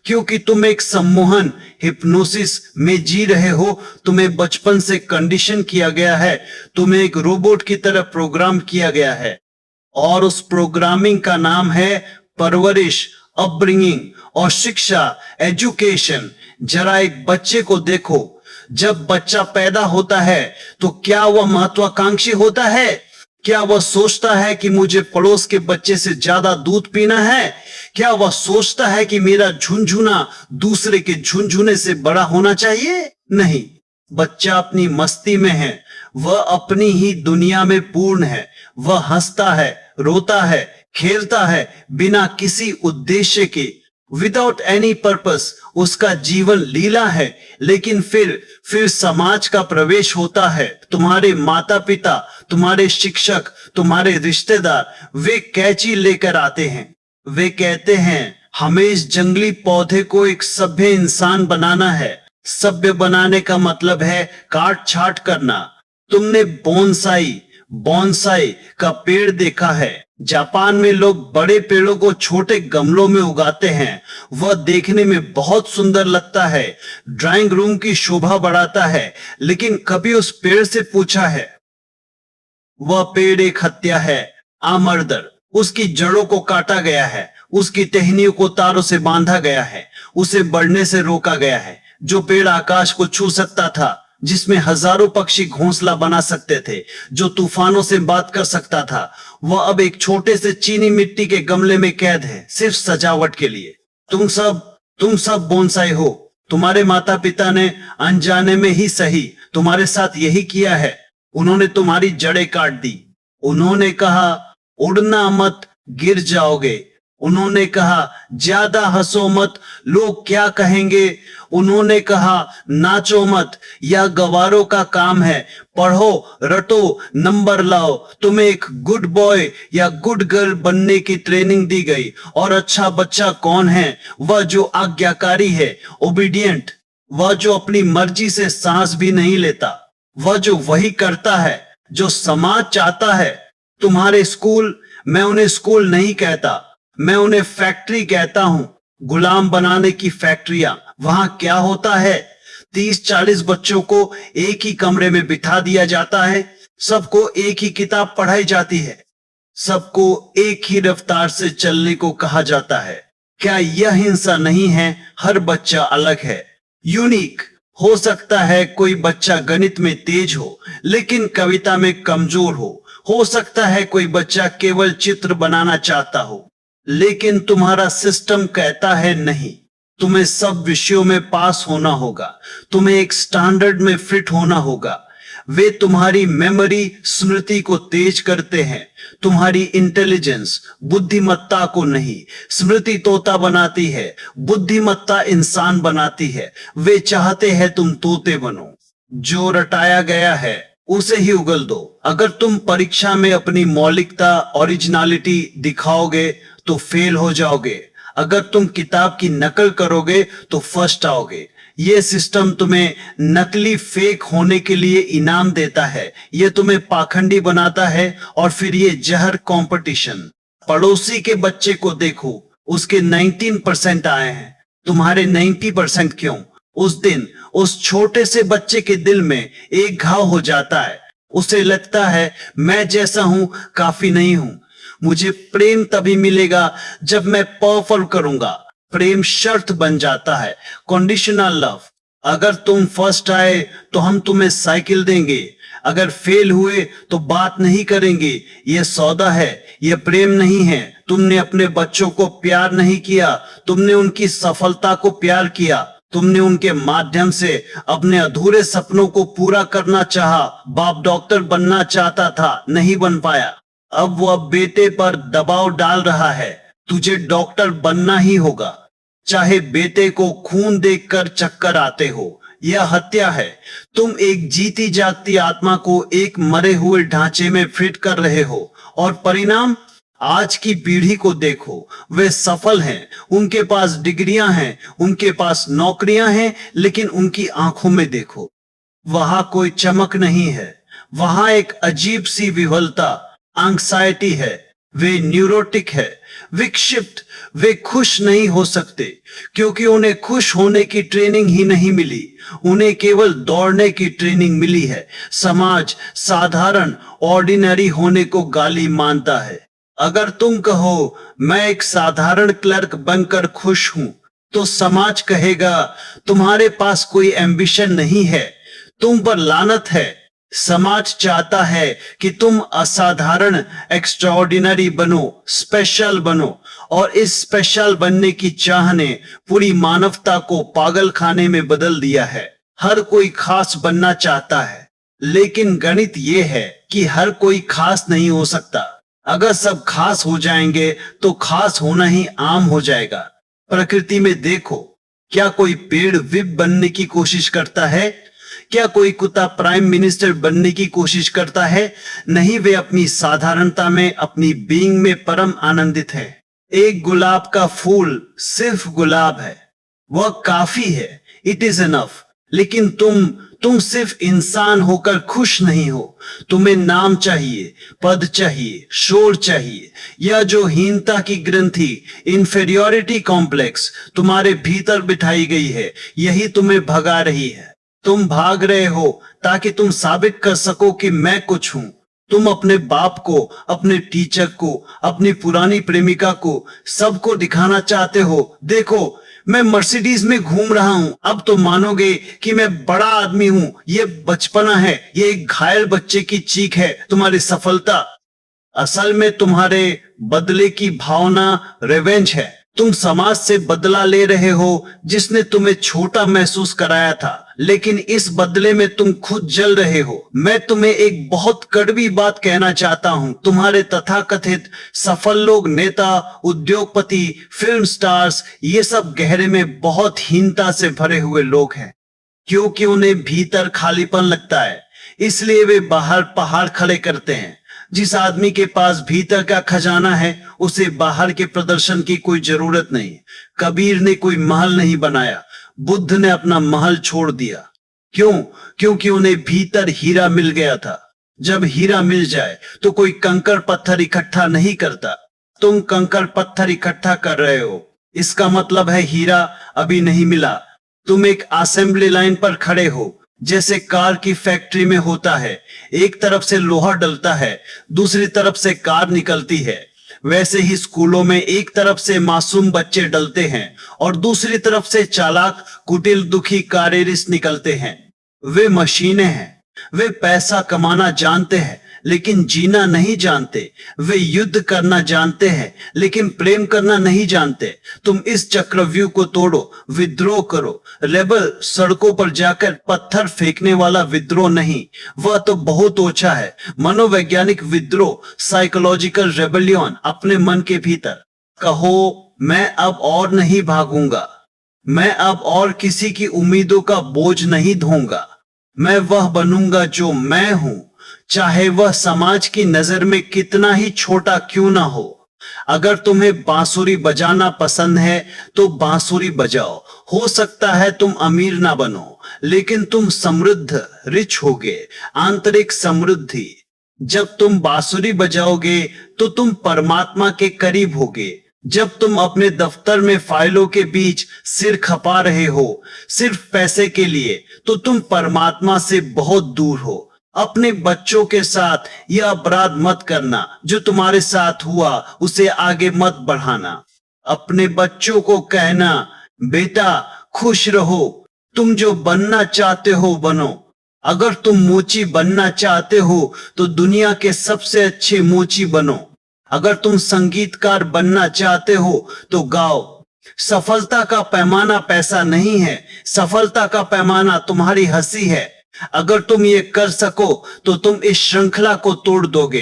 क्योंकि तुम एक सम्मोहन हिप्नोसिस में जी रहे हो। तुम्हें बचपन से कंडीशन किया गया है, तुम्हें एक रोबोट की तरह प्रोग्राम किया गया है, और उस प्रोग्रामिंग का नाम है परवरिश, अपब्रिंगिंग और शिक्षा, एजुकेशन। जरा एक बच्चे को देखो, जब बच्चा पैदा होता है तो क्या वह महत्वाकांक्षी होता है? क्या वह सोचता है कि मुझे पड़ोस के बच्चे से ज्यादा दूध पीना है? क्या वह सोचता है कि मेरा झुनझुना दूसरे के झुनझुने से बड़ा होना चाहिए? नहीं, बच्चा अपनी मस्ती में है, वह अपनी ही दुनिया में पूर्ण है। वह हंसता है, रोता है, खेलता है बिना किसी उद्देश्य के, विदाउट एनी पर्पस। उसका जीवन लीला है। लेकिन फिर समाज का प्रवेश होता है। तुम्हारे माता पिता, तुम्हारे शिक्षक, तुम्हारे रिश्तेदार, वे कैंची लेकर आते हैं। वे कहते हैं हमें इस जंगली पौधे को एक सभ्य इंसान बनाना है। सभ्य बनाने का मतलब है काट छाट करना। तुमने बोनसाई का पेड़ देखा है? जापान में लोग बड़े पेड़ों को छोटे गमलों में उगाते हैं। वह देखने में बहुत सुंदर लगता है, ड्राइंग रूम की शोभा बढ़ाता है। लेकिन कभी उस पेड़ से पूछा है? वह पेड़ एक हत्या है, मर्डर। उसकी जड़ों को काटा गया है, उसकी टहनियों को तारों से बांधा गया है, उसे बढ़ने से रोका गया है। जो पेड़ आकाश को छू सकता था, जिसमें हजारों पक्षी घोंसला बना सकते थे, जो तूफानों से बात कर सकता था, वह अब एक छोटे से चीनी मिट्टी के गमले में कैद है, सिर्फ सजावट के लिए। तुम सब बोनसाई हो। तुम्हारे माता पिता ने अनजाने में ही सही तुम्हारे साथ यही किया है। उन्होंने तुम्हारी जड़ें काट दी। उन्होंने कहा उड़ना मत, गिर जाओगे। उन्होंने कहा ज्यादा हंसो मत, लोग क्या कहेंगे। उन्होंने कहा नाचो मत, यह गवारों का काम है। पढ़ो, रटो, नंबर लाओ। तुम्हें एक गुड बॉय या गुड गर्ल बनने की ट्रेनिंग दी गई। और अच्छा बच्चा कौन है? वह जो आज्ञाकारी है, ओबीडियंट। वह जो अपनी मर्जी से सांस भी नहीं लेता। वह जो वही करता है जो समाज चाहता है। तुम्हारे स्कूल, मैं उन्हें स्कूल नहीं कहता, मैं उन्हें फैक्ट्री कहता हूं। गुलाम बनाने की फैक्ट्रियां। वहां क्या होता है? 30-40 बच्चों को एक ही कमरे में बिठा दिया जाता है। सबको एक ही किताब पढ़ाई जाती है। सबको एक ही रफ्तार से चलने को कहा जाता है। क्या यह हिंसा नहीं है? हर बच्चा अलग है, यूनिक। हो सकता है कोई बच्चा गणित में तेज हो, लेकिन कविता में कमजोर हो सकता है कोई बच्चा केवल चित्र बनाना चाहता हो, लेकिन तुम्हारा सिस्टम कहता है नहीं। तुम्हें सब विषयों में पास होना होगा, तुम्हें एक स्टैंडर्ड में फिट होना होगा। वे तुम्हारी मेमोरी, स्मृति को तेज करते हैं, तुम्हारी इंटेलिजेंस, बुद्धिमत्ता को नहीं। स्मृति तोता बनाती है, बुद्धिमत्ता इंसान बनाती है। वे चाहते हैं तुम तोते बनो। जो रटाया गया है उसे ही उगल दो। अगर तुम परीक्षा में अपनी मौलिकता, ओरिजिनलिटी दिखाओगे तो फेल हो जाओगे। अगर तुम किताब की नकल करोगे तो फर्स्ट आओगे। यह सिस्टम तुम्हें नकली, फेक होने के लिए इनाम देता है। यह तुम्हें पाखंडी बनाता है। और फिर ये जहर कंपटीशन। पड़ोसी के बच्चे को देखो, उसके 19% आए हैं, तुम्हारे 90% क्यों? उस दिन उस छोटे से बच्चे के दिल में एक घाव हो जाता है। उसे लगता है मैं जैसा हूं काफी नहीं हूं। मुझे प्रेम तभी मिलेगा जब मैं परफॉर्म करूंगा। प्रेम शर्त बन जाता है, कंडीशनल लव। अगर तुम फर्स्ट आए तो हम तुम्हें साइकिल देंगे, अगर फेल हुए तो बात नहीं करेंगे। यह सौदा है, यह प्रेम नहीं है। तुमने अपने बच्चों को प्यार नहीं किया, तुमने उनकी सफलता को प्यार किया। तुमने उनके माध्यम से अपने अधूरे सपनों को पूरा करना चाहा। बाप डॉक्टर बनना चाहता था, नहीं बन पाया। अब वह बेटे पर दबाव डाल रहा है, तुझे डॉक्टर बनना ही होगा, चाहे बेटे को खून देखकर चक्कर आते हो। यह हत्या है। तुम एक जीती जागती आत्मा को एक मरे हुए ढांचे में फिट कर रहे हो, और परिणाम आज की पीढ़ी को देखो, वे सफल हैं, उनके पास डिग्रियां हैं, उनके पास नौकरियां हैं, लेकिन उनकी आंखों में देखो, वहां कोई चमक नहीं है। वहां एक अजीब सी विह्वलता, एंग्जायटी है। वे न्यूरोटिक है, विक्षिप्त। वे खुश नहीं हो सकते क्योंकि उन्हें खुश होने की ट्रेनिंग ही नहीं मिली। उन्हें केवल दौड़ने की ट्रेनिंग मिली है। समाज साधारण ऑर्डिनरी होने को गाली मानता है। अगर तुम कहो मैं एक साधारण क्लर्क बनकर खुश हूं, तो समाज कहेगा तुम्हारे पास कोई एम्बिशन नहीं है, तुम पर लानत है। समाज चाहता है कि तुम असाधारण, एक्स्ट्राऑर्डिनरी बनो, स्पेशल बनो, और इस स्पेशल बनने की चाह ने पूरी मानवता को पागल खाने में बदल दिया है। हर कोई खास बनना चाहता है, लेकिन गणित यह है कि हर कोई खास नहीं हो सकता। अगर सब खास हो जाएंगे तो खास होना ही आम हो जाएगा। प्रकृति में देखो, क्या कोई पेड़ विप बनने की कोशिश करता है? क्या कोई कुत्ता प्राइम मिनिस्टर बनने की कोशिश करता है? नहीं, वे अपनी साधारणता में, अपनी बीइंग में परम आनंदित है। एक गुलाब का फूल सिर्फ गुलाब है, वह काफी है, इट इज इनफ। लेकिन तुम सिर्फ इंसान होकर खुश नहीं हो। तुम्हें नाम चाहिए, पद चाहिए, शोर चाहिए। यह जो हीनता की ग्रंथि, इंफेरियोरिटी कॉम्प्लेक्स तुम्हारे भीतर बिठाई गई है, यही तुम्हें भगा रही है। तुम भाग रहे हो ताकि तुम साबित कर सको कि मैं कुछ हूं। तुम अपने बाप को, अपने टीचर को, अपनी पुरानी प्रेमिका को, सबको दिखाना चाहते हो, देखो मैं मर्सिडीज में घूम रहा हूं। अब तो मानोगे कि मैं बड़ा आदमी हूं। ये बचपना है, ये एक घायल बच्चे की चीख है, तुम्हारी सफलता। असल में तुम्हारे बदले की भावना रिवेंज है। तुम समाज से बदला ले रहे हो जिसने तुम्हें छोटा महसूस कराया था, लेकिन इस बदले में तुम खुद जल रहे हो। मैं तुम्हें एक बहुत कड़वी बात कहना चाहता हूं। तुम्हारे तथाकथित सफल लोग, नेता, उद्योगपति, फिल्म स्टार्स, ये सब गहरे में बहुत हीनता से भरे हुए लोग हैं, क्योंकि उन्हें भीतर खालीपन लगता है, इसलिए वे बाहर पहाड़ खड़े करते हैं। जिस आदमी के पास भीतर का खजाना है, उसे बाहर के प्रदर्शन की कोई जरूरत नहीं। कबीर ने कोई महल नहीं बनाया, बुद्ध ने अपना महल छोड़ दिया। क्यों? क्योंकि उन्हें भीतर हीरा मिल गया था। जब हीरा मिल जाए तो कोई कंकड़ पत्थर इकट्ठा नहीं करता। तुम कंकड़ पत्थर इकट्ठा कर रहे हो, इसका मतलब है हीरा अभी नहीं मिला। तुम एक असेंबली लाइन पर खड़े हो, जैसे कार की फैक्ट्री में होता है। एक तरफ से लोहा डलता है, दूसरी तरफ से कार निकलती है। वैसे ही स्कूलों में एक तरफ से मासूम बच्चे डलते हैं और दूसरी तरफ से चालाक, कुटिल, दुखी कारेरिस निकलते हैं। वे मशीनें हैं। वे पैसा कमाना जानते हैं लेकिन जीना नहीं जानते। वे युद्ध करना जानते हैं लेकिन प्रेम करना नहीं जानते। तुम इस चक्रव्यूह को तोड़ो, विद्रोह करो। रेबल सड़कों पर जाकर पत्थर फेंकने वाला विद्रोह नहीं, वह तो बहुत ओछा है। मनोवैज्ञानिक विद्रोह, साइकोलॉजिकल रेबेलियन, अपने मन के भीतर। कहो मैं अब और नहीं भागूंगा, मैं अब और किसी की उम्मीदों का बोझ नहीं ढोऊंगा। मैं वह बनूंगा जो मैं हूं, चाहे वह समाज की नजर में कितना ही छोटा क्यों ना हो। अगर तुम्हें बांसुरी बजाना पसंद है तो बांसुरी बजाओ। हो सकता है तुम अमीर ना बनो, लेकिन तुम समृद्ध, रिच होगे, आंतरिक समृद्धि। जब तुम बांसुरी बजाओगे तो तुम परमात्मा के करीब होगे। जब तुम अपने दफ्तर में फाइलों के बीच सिर खपा रहे हो सिर्फ पैसे के लिए, तो तुम परमात्मा से बहुत दूर हो। अपने बच्चों के साथ यह अपराध मत करना, जो तुम्हारे साथ हुआ उसे आगे मत बढ़ाना। अपने बच्चों को कहना, बेटा खुश रहो, तुम जो बनना चाहते हो बनो। अगर तुम मोची बनना चाहते हो तो दुनिया के सबसे अच्छे मोची बनो। अगर तुम संगीतकार बनना चाहते हो तो गाओ। सफलता का पैमाना पैसा नहीं है, सफलता का पैमाना तुम्हारी हंसी है। अगर तुम ये कर सको तो तुम इस श्रृंखला को तोड़ दोगे,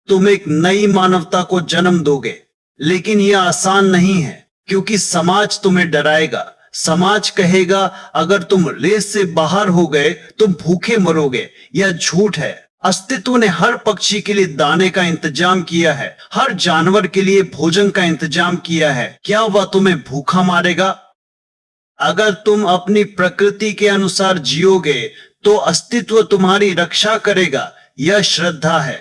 तुम एक नई मानवता को जन्म दोगे। लेकिन यह आसान नहीं है, क्योंकि समाज तुम्हें डराएगा। समाज कहेगा अगर तुम रेस से बाहर हो गए तो भूखे मरोगे। यह झूठ है। अस्तित्व ने हर पक्षी के लिए दाने का इंतजाम किया है, हर जानवर के लिए भोजन का इंतजाम किया है। क्या वह तुम्हें भूखा मारेगा? अगर तुम अपनी प्रकृति के अनुसार जियोगे तो अस्तित्व तुम्हारी रक्षा करेगा। यह श्रद्धा है।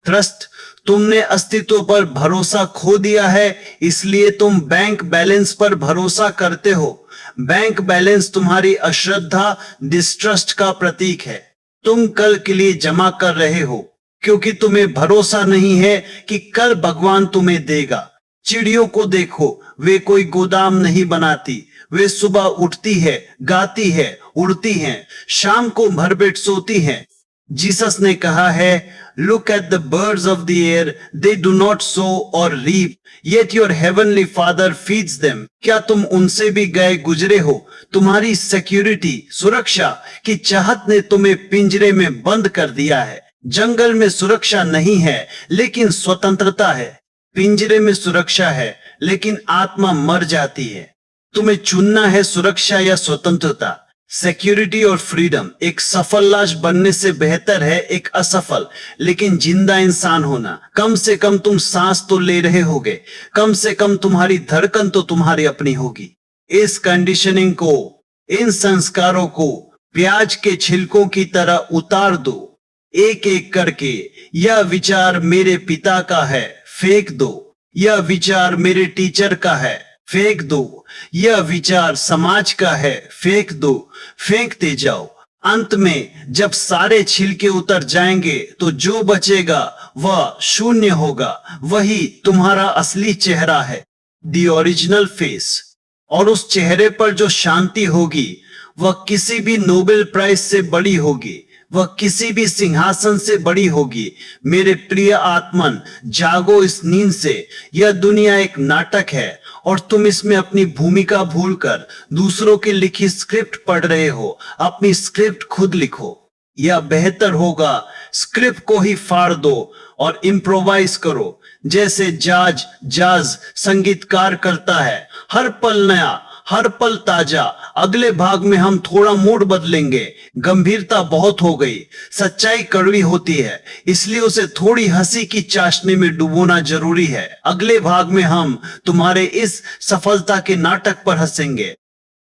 ट्रस्ट, तुमने अस्तित्व पर भरोसा खो दिया है, इसलिए तुम बैंक बैलेंस पर भरोसा करते हो। बैंक बैलेंस तुम्हारी अश्रद्धा, डिस्ट्रस्ट का प्रतीक है। तुम कल के लिए जमा कर रहे हो क्योंकि तुम्हें भरोसा नहीं है कि कल भगवान तुम्हें देगा। चिड़ियों को देखो, वे कोई गोदाम नहीं बनाती। वे सुबह उठती है, गाती है, उड़ती हैं, शाम को भरपेट सोती हैं। जीसस ने कहा है, look at the birds of the air, they do not sow और reap, yet your heavenly father feeds them. क्या तुम उनसे भी गए गुजरे हो? तुम्हारी सिक्योरिटी, सुरक्षा की चाहत ने तुम्हें पिंजरे में बंद कर दिया है। जंगल में सुरक्षा नहीं है लेकिन स्वतंत्रता है। पिंजरे में सुरक्षा है लेकिन आत्मा मर जाती है। तुम्हें चुनना है सुरक्षा या स्वतंत्रता, सिक्योरिटी और फ्रीडम। एक सफल लाश बनने से बेहतर है एक असफल लेकिन जिंदा इंसान होना। कम से कम तुम सांस तो ले रहे होगे, कम से कम तुम्हारी धड़कन तो तुम्हारी अपनी होगी। इस कंडीशनिंग को, इन संस्कारों को प्याज के छिलकों की तरह उतार दो, एक एक करके। यह विचार मेरे पिता का है, फेंक दो। यह विचार मेरे टीचर का है, फेंक दो। यह विचार समाज का है, फेंक दो। फेंकते जाओ। अंत में जब सारे छिलके उतर जाएंगे तो जो बचेगा वह शून्य होगा। वही तुम्हारा असली चेहरा है, द ओरिजिनल फेस। और उस चेहरे पर जो शांति होगी वह किसी भी नोबेल प्राइज से बड़ी होगी, वह किसी भी सिंहासन से बड़ी होगी। मेरे प्रिय आत्मन, जागो इस नींद से। यह दुनिया एक नाटक है और तुम इसमें अपनी भूमिका भूलकर दूसरों की लिखी स्क्रिप्ट पढ़ रहे हो। अपनी स्क्रिप्ट खुद लिखो। यह बेहतर होगा स्क्रिप्ट को ही फाड़ दो और इम्प्रोवाइज करो, जैसे जाज संगीतकार करता है। हर पल नया, हर पल ताजा। अगले भाग में हम थोड़ा मूड बदलेंगे। गंभीरता बहुत हो गई, सच्चाई कड़वी होती है, इसलिए उसे थोड़ी हंसी की चाशनी में डुबोना जरूरी है। अगले भाग में हम तुम्हारे इस सफलता के नाटक पर हंसेंगे,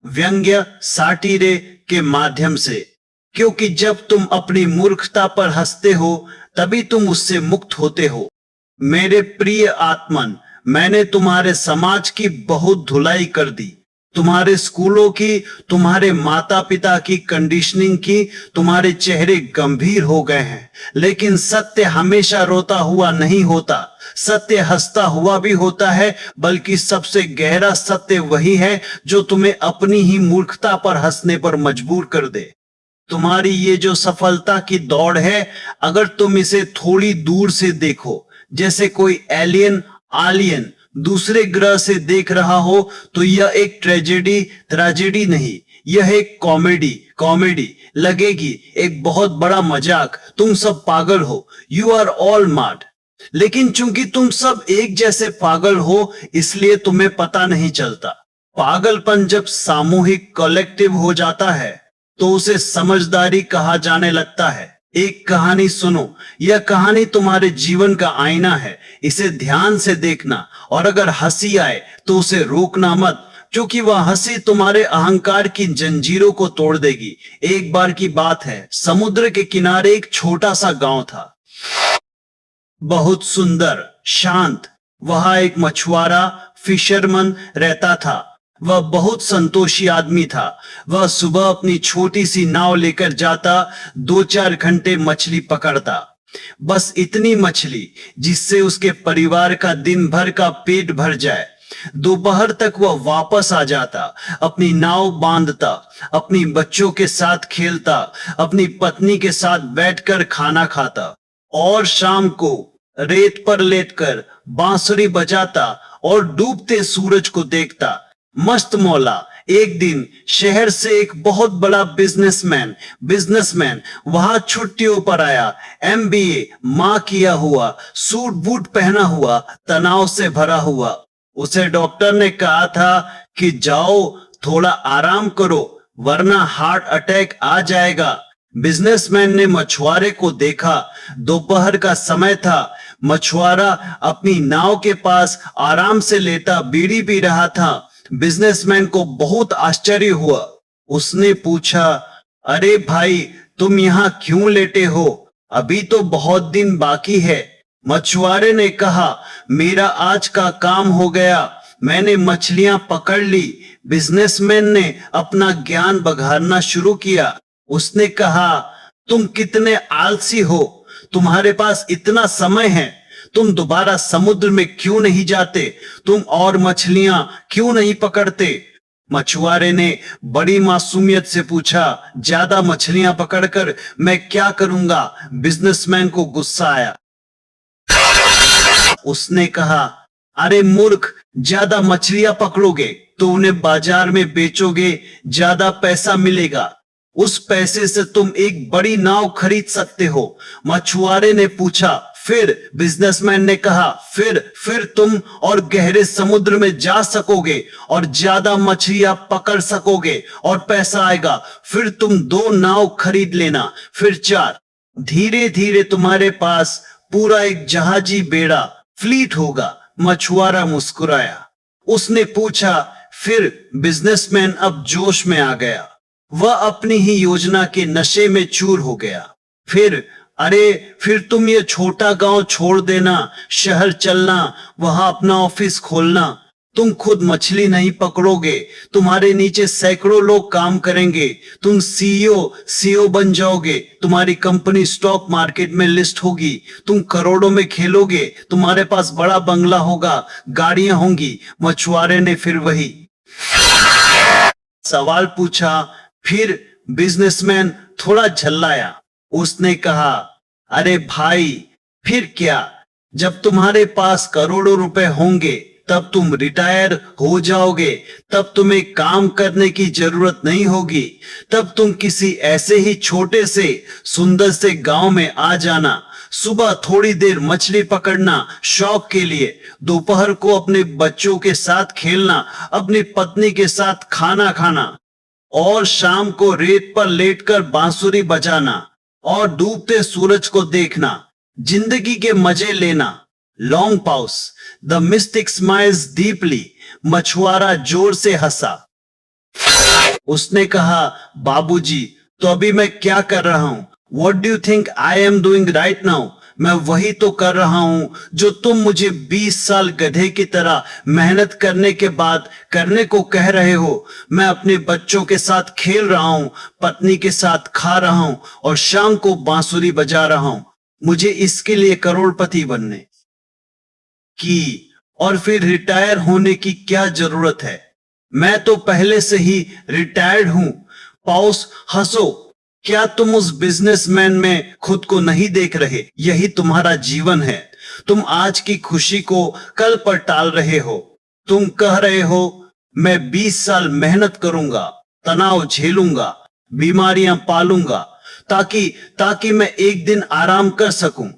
व्यंग्य साटीरे के माध्यम से, क्योंकि जब तुम अपनी मूर्खता पर हंसते हो तभी तुम उससे मुक्त होते हो। मेरे प्रिय आत्मन, मैंने तुम्हारे समाज की बहुत धुलाई कर दी, तुम्हारे स्कूलों की, तुम्हारे माता पिता की कंडीशनिंग की। तुम्हारे चेहरे गंभीर हो गए हैं, लेकिन सत्य हमेशा रोता हुआ नहीं होता। सत्य हंसता हुआ भी होता है, बल्कि सबसे गहरा सत्य वही है जो तुम्हें अपनी ही मूर्खता पर हंसने पर मजबूर कर दे। तुम्हारी ये जो सफलता की दौड़ है, अगर तुम इसे थोड़ी दूर से देखो, जैसे कोई आलियन दूसरे ग्रह से देख रहा हो, तो यह एक ट्रेजेडी नहीं, यह एक कॉमेडी लगेगी, एक बहुत बड़ा मजाक। तुम सब पागल हो, यू आर ऑल मैड। लेकिन चूंकि तुम सब एक जैसे पागल हो, इसलिए तुम्हें पता नहीं चलता। पागलपन जब सामूहिक कलेक्टिव हो जाता है तो उसे समझदारी कहा जाने लगता है। एक कहानी सुनो, यह कहानी तुम्हारे जीवन का आईना है। इसे ध्यान से देखना और अगर हंसी आए तो उसे रोकना मत, क्योंकि वह हंसी तुम्हारे अहंकार की जंजीरों को तोड़ देगी। एक बार की बात है, समुद्र के किनारे एक छोटा सा गांव था, बहुत सुंदर, शांत। वहां एक मछुआरा फिशरमैन रहता था। वह बहुत संतोषी आदमी था। वह सुबह अपनी छोटी सी नाव लेकर जाता, 2-4 घंटे मछली पकड़ता, बस इतनी मछली जिससे उसके परिवार का दिन भर का पेट भर जाए। दोपहर तक वह वापस आ जाता, अपनी नाव बांधता, अपनी बच्चों के साथ खेलता, अपनी पत्नी के साथ बैठकर खाना खाता और शाम को रेत पर लेटकर बांसुरी बजाता और डूबते सूरज को देखता। मस्त मौला। एक दिन शहर से एक बहुत बड़ा बिजनेसमैन वहां छुट्टियों पर आया। MBA मां किया हुआ, सूट बूट पहना हुआ, तनाव से भरा हुआ। उसे डॉक्टर ने कहा था कि जाओ थोड़ा आराम करो वरना हार्ट अटैक आ जाएगा। बिजनेसमैन ने मछुआरे को देखा। दोपहर का समय था। मछुआरा अपनी नाव के पास आराम से लेटा बीड़ी पी रहा था। बिजनेसमैन को बहुत आश्चर्य हुआ। उसने पूछा, अरे भाई, तुम यहाँ क्यों लेटे हो? अभी तो बहुत दिन बाकी है। मछुआरे ने कहा, मेरा आज का काम हो गया, मैंने मछलियां पकड़ ली। बिजनेसमैन ने अपना ज्ञान बघारना शुरू किया। उसने कहा, तुम कितने आलसी हो, तुम्हारे पास इतना समय है, तुम दोबारा समुद्र में क्यों नहीं जाते? तुम और मछलियां क्यों नहीं पकड़ते? मछुआरे ने बड़ी मासूमियत से पूछा, ज्यादा मछलियां पकड़कर मैं क्या करूंगा? बिजनेसमैन को गुस्सा आया। उसने कहा, अरे मूर्ख, ज्यादा मछलियां पकड़ोगे तो उन्हें बाजार में बेचोगे, ज्यादा पैसा मिलेगा। उस पैसे से तुम एक बड़ी नाव खरीद सकते हो। मछुआरे ने पूछा, फिर? बिजनेसमैन ने कहा, फिर तुम और गहरे समुद्र में जा सकोगे और ज्यादा मछलियां पकड़ सकोगे और पैसा आएगा। फिर तुम 2 नाव खरीद लेना, फिर 4। धीरे धीरे तुम्हारे पास पूरा एक जहाजी बेड़ा फ्लीट होगा। मछुआरा मुस्कुराया। उसने पूछा, फिर? बिजनेसमैन अब जोश में आ गया। वह अपनी ही योजना के नशे में चूर हो गया। फिर? अरे, फिर तुम ये छोटा गांव छोड़ देना, शहर चलना, वहां अपना ऑफिस खोलना। तुम खुद मछली नहीं पकड़ोगे, तुम्हारे नीचे सैकड़ों लोग काम करेंगे। तुम सीईओ बन जाओगे, तुम्हारी कंपनी स्टॉक मार्केट में लिस्ट होगी, तुम करोड़ों में खेलोगे, तुम्हारे पास बड़ा बंगला होगा, गाड़ियां होंगी। मछुआरे ने फिर वही सवाल पूछा। फिर? बिजनेसमैन थोड़ा झल्लाया। उसने कहा, अरे भाई, फिर क्या? जब तुम्हारे पास करोड़ों रुपए होंगे तब तुम रिटायर हो जाओगे, तब तुम्हें काम करने की जरूरत नहीं होगी, तब तुम किसी ऐसे ही छोटे से सुंदर से गांव में आ जाना, सुबह थोड़ी देर मछली पकड़ना शौक के लिए, दोपहर को अपने बच्चों के साथ खेलना, अपनी पत्नी के साथ खाना खाना और शाम को रेत पर लेटकर बांसुरी बजाना और डूबते सूरज को देखना, जिंदगी के मजे लेना। Long pause. The mystic smiles deeply. मछुआरा जोर से हंसा। उसने कहा, बाबूजी, तो अभी मैं क्या कर रहा हूं? What do you think I am doing right now? मैं वही तो कर रहा हूं जो तुम मुझे 20 साल गधे की तरह मेहनत करने के बाद करने को कह रहे हो। मैं अपने बच्चों के साथ खेल रहा हूं, पत्नी के साथ खा रहा हूं और शाम को बांसुरी बजा रहा हूं। मुझे इसके लिए करोड़पति बनने की और फिर रिटायर होने की क्या जरूरत है? मैं तो पहले से ही रिटायर्ड हूं। पाउस, हंसो। क्या तुम उस बिजनेसमैन में खुद को नहीं देख रहे? यही तुम्हारा जीवन है। तुम आज की खुशी को कल पर टाल रहे हो। तुम कह रहे हो, मैं 20 साल मेहनत करूंगा, तनाव झेलूंगा, बीमारियां पालूंगा, ताकि मैं एक दिन आराम कर सकूं।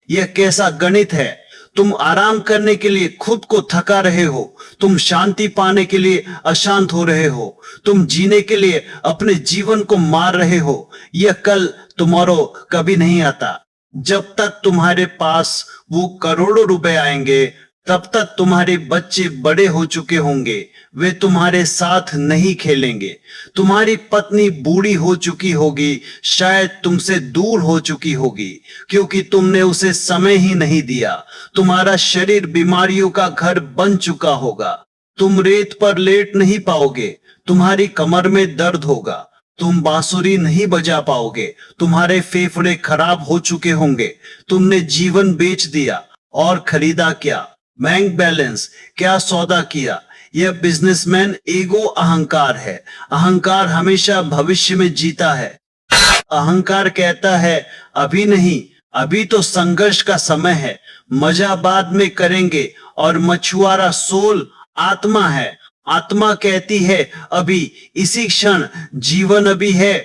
यह कैसा गणित है? तुम आराम करने के लिए खुद को थका रहे हो, तुम शांति पाने के लिए अशांत हो रहे हो, तुम जीने के लिए अपने जीवन को मार रहे हो। यह कल टुमारो कभी नहीं आता। जब तक तुम्हारे पास वो करोड़ों रुपए आएंगे, तब तक तुम्हारे बच्चे बड़े हो चुके होंगे, वे तुम्हारे साथ नहीं खेलेंगे। तुम्हारी पत्नी बूढ़ी हो चुकी होगी, शायद तुमसे दूर हो चुकी होगी, क्योंकि तुमने उसे समय ही नहीं दिया। तुम्हारा शरीर बीमारियों का घर बन चुका होगा। तुम रेत पर लेट नहीं पाओगे, तुम्हारी कमर में दर्द होगा। तुम बांसुरी नहीं बजा पाओगे, तुम्हारे फेफड़े खराब हो चुके होंगे। तुमने जीवन बेच दिया और खरीदा क्या? Bank balance. क्या सौदा किया? यह बिजनेसमैन ईगो अहंकार है। अहंकार हमेशा भविष्य में जीता है। अहंकार कहता है, अभी नहीं, अभी तो संघर्ष का समय है, मजा बाद में करेंगे। और मछुआरा सोल आत्मा है। आत्मा कहती है, अभी, इसी क्षण, जीवन अभी है।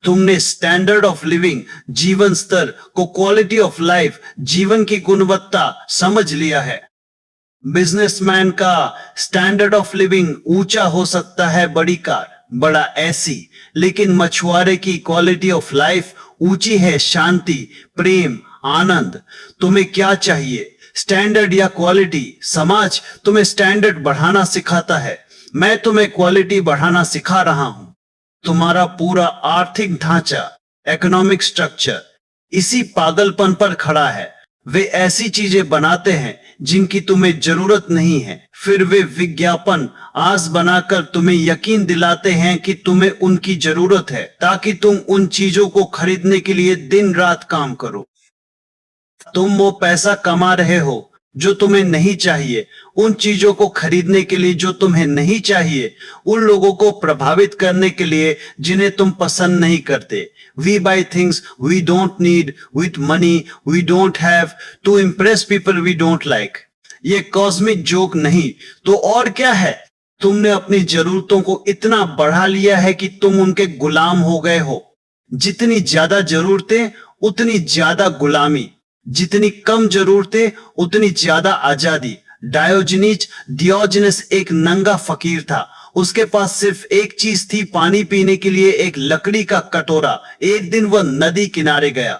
तुमने स्टैंडर्ड ऑफ लिविंग, जीवन स्तर को क्वालिटी ऑफ लाइफ, जीवन की गुणवत्ता समझ लिया है। बिजनेसमैन का स्टैंडर्ड ऑफ लिविंग ऊंचा हो सकता है, बड़ी कार, बड़ा ऐसी, लेकिन मछुआरे की क्वालिटी ऑफ लाइफ ऊंची है, शांति, प्रेम, आनंद। तुम्हें क्या चाहिए, स्टैंडर्ड या क्वालिटी? समाज तुम्हें स्टैंडर्ड बढ़ाना सिखाता है, मैं तुम्हें क्वालिटी बढ़ाना सिखा रहा हूं। तुम्हारा पूरा आर्थिक ढांचा, इकोनॉमिक स्ट्रक्चर इसी पागलपन पर खड़ा है। वे ऐसी चीजें बनाते हैं जिनकी तुम्हें जरूरत नहीं है, फिर वे विज्ञापन आस बनाकर तुम्हें यकीन दिलाते हैं कि तुम्हें उनकी जरूरत है, ताकि तुम उन चीजों को खरीदने के लिए दिन रात काम करो। तुम वो पैसा कमा रहे हो जो तुम्हें नहीं चाहिए, उन चीजों को खरीदने के लिए जो तुम्हें नहीं चाहिए, उन लोगों को प्रभावित करने के लिए जिन्हें तुम पसंद नहीं करते। We buy things we don't need with money we don't have to impress people we don't like। ये कॉस्मिक जोक नहीं तो और क्या है? तुमने अपनी जरूरतों को इतना बढ़ा लिया है कि तुम उनके गुलाम हो गए हो। जितनी ज्यादा जरूरतें उतनी ज्यादा गुलामी, जितनी कम जरूरतें उतनी ज्यादा आजादी। डियोजेनस एक नंगा फकीर था, उसके पास सिर्फ एक चीज थी, पानी पीने के लिए एक लकड़ी का कटोरा। एक दिन वह नदी किनारे गया,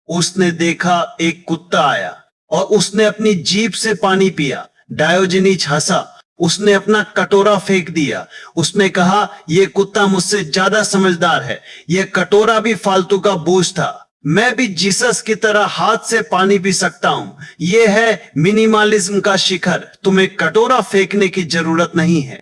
उसने देखा एक कुत्ता आया और उसने अपनी जीभ से पानी पिया। डायोजनीज हंसा, उसने अपना कटोरा फेंक दिया। उसने कहा, यह कुत्ता मुझसे ज्यादा समझदार है, यह कटोरा भी फालतू का बोझ था, मैं भी जीसस की तरह हाथ से पानी पी सकता हूं। यह है मिनिमलिज्म का शिखर। तुम्हें कटोरा फेंकने की जरूरत नहीं है,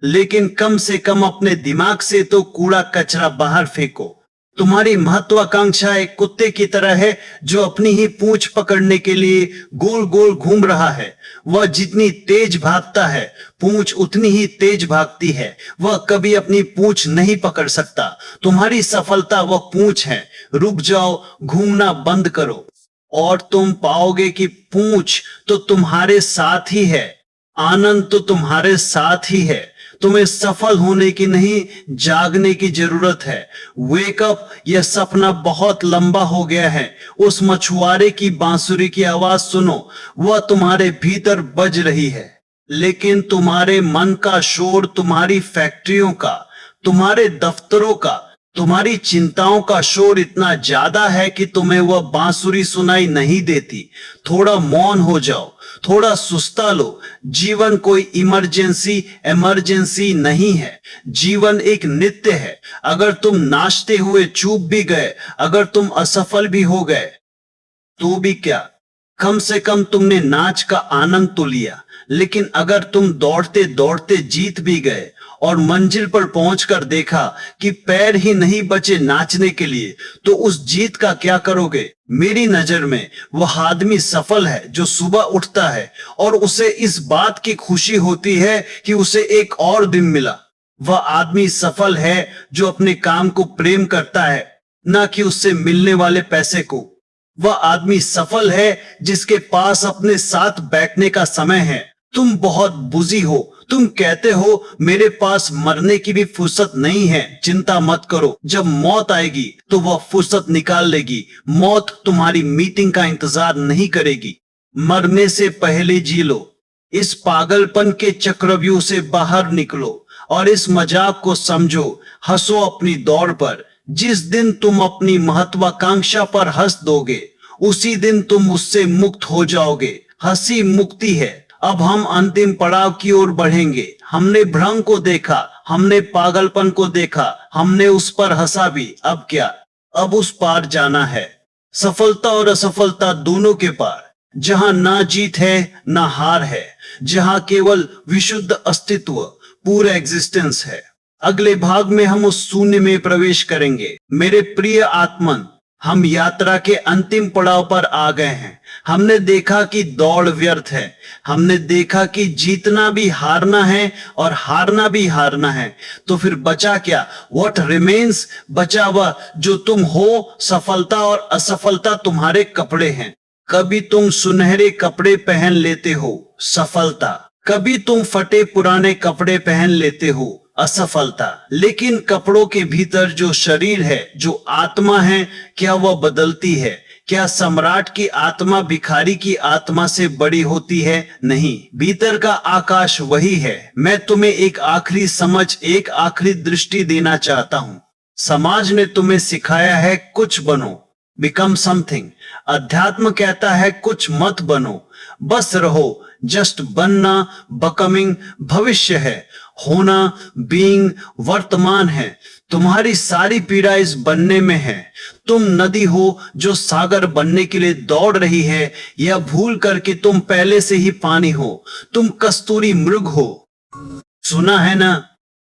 लेकिन कम से कम अपने दिमाग से तो कूड़ा कचरा बाहर फेंको। तुम्हारी महत्वाकांक्षा एक कुत्ते की तरह है जो अपनी ही पूंछ पकड़ने के लिए गोल गोल घूम रहा है। वह जितनी तेज भागता है, पूंछ उतनी ही तेज भागती है। वह कभी अपनी पूंछ नहीं पकड़ सकता। तुम्हारी सफलता वह पूंछ है। रुक जाओ, घूमना बंद करो और तुम पाओगे कि पूंछ तो तुम्हारे साथ ही है, आनंद तो तुम्हारे साथ ही है। तुम्हें सफल होने की नहीं, जागने की जरूरत है। वेक अप, यह सपना बहुत लंबा हो गया है। उस मछुआरे की बांसुरी की आवाज सुनो, वह तुम्हारे भीतर बज रही है, लेकिन तुम्हारे मन का शोर, तुम्हारी फैक्ट्रियों का, तुम्हारे दफ्तरों का, तुम्हारी चिंताओं का शोर इतना ज्यादा है कि तुम्हें वह बांसुरी सुनाई नहीं देती। थोड़ा मौन हो जाओ, थोड़ा सुस्ता लो। जीवन कोई इमरजेंसी नहीं है, जीवन एक नित्य है। अगर तुम नाचते हुए चूक भी गए, अगर तुम असफल भी हो गए, तो भी क्या, कम से कम तुमने नाच का आनंद तो लिया। लेकिन अगर तुम दौड़ते दौड़ते जीत भी गए और मंजिल पर पहुंचकर देखा कि पैर ही नहीं बचे नाचने के लिए, तो उस जीत का क्या करोगे? मेरी नजर में वह आदमी सफल है जो सुबह उठता है और उसे इस बात की खुशी होती है कि उसे एक और दिन मिला। वह आदमी सफल है जो अपने काम को प्रेम करता है, ना कि उससे मिलने वाले पैसे को। वह आदमी सफल है जिसके पास अपने साथ बैठने का समय है। तुम बहुत बुझी हो, तुम कहते हो मेरे पास मरने की भी फुर्सत नहीं है। चिंता मत करो, जब मौत आएगी तो वह फुर्सत निकाल लेगी। मौत तुम्हारी मीटिंग का इंतजार नहीं करेगी। मरने से पहले जी लो। इस पागलपन के चक्रव्यूह से बाहर निकलो और इस मजाक को समझो। हंसो अपनी दौड़ पर। जिस दिन तुम अपनी महत्वाकांक्षा पर हंस दोगे, उसी दिन तुम उससे मुक्त हो जाओगे। हंसी मुक्ति है। अब हम अंतिम पड़ाव की ओर बढ़ेंगे। हमने भ्रम को देखा, हमने पागलपन को देखा, हमने उस पर हंसा भी। अब क्या? अब उस पार जाना है, सफलता और असफलता दोनों के पार, जहां ना जीत है ना हार है, जहां केवल विशुद्ध अस्तित्व, पूरा एग्जिस्टेंस है। अगले भाग में हम उस शून्य में प्रवेश करेंगे। मेरे प्रिय आत्मन, हम यात्रा के अंतिम पड़ाव पर आ गए हैं। हमने देखा कि दौड़ व्यर्थ है। हमने देखा कि जीतना भी हारना है और हारना भी हारना है। तो फिर बचा क्या? What remains? बचा वह जो तुम हो। सफलता और असफलता तुम्हारे कपड़े हैं। कभी तुम सुनहरे कपड़े पहन लेते हो, सफलता। कभी तुम फटे पुराने कपड़े पहन लेते हो, असफलता। लेकिन कपड़ों के भीतर जो शरीर है, जो आत्मा है, क्या वह बदलती है? क्या सम्राट की आत्मा भिखारी की आत्मा से बड़ी होती है? नहीं, भीतर का आकाश वही है। मैं तुम्हें एक आखिरी समझ, एक आखिरी दृष्टि देना चाहता हूं। समाज ने तुम्हें सिखाया है कुछ बनो, बिकम समथिंग। अध्यात्म कहता है कुछ मत बनो, बस रहो। जस्ट बनना, बकमिंग भविष्य है, होना, बीइंग वर्तमान है। तुम्हारी सारी पीड़ा इस बनने में है। तुम नदी हो जो सागर बनने के लिए दौड़ रही है, या भूल करके तुम पहले से ही पानी हो। तुम कस्तूरी मृग हो। सुना है ना,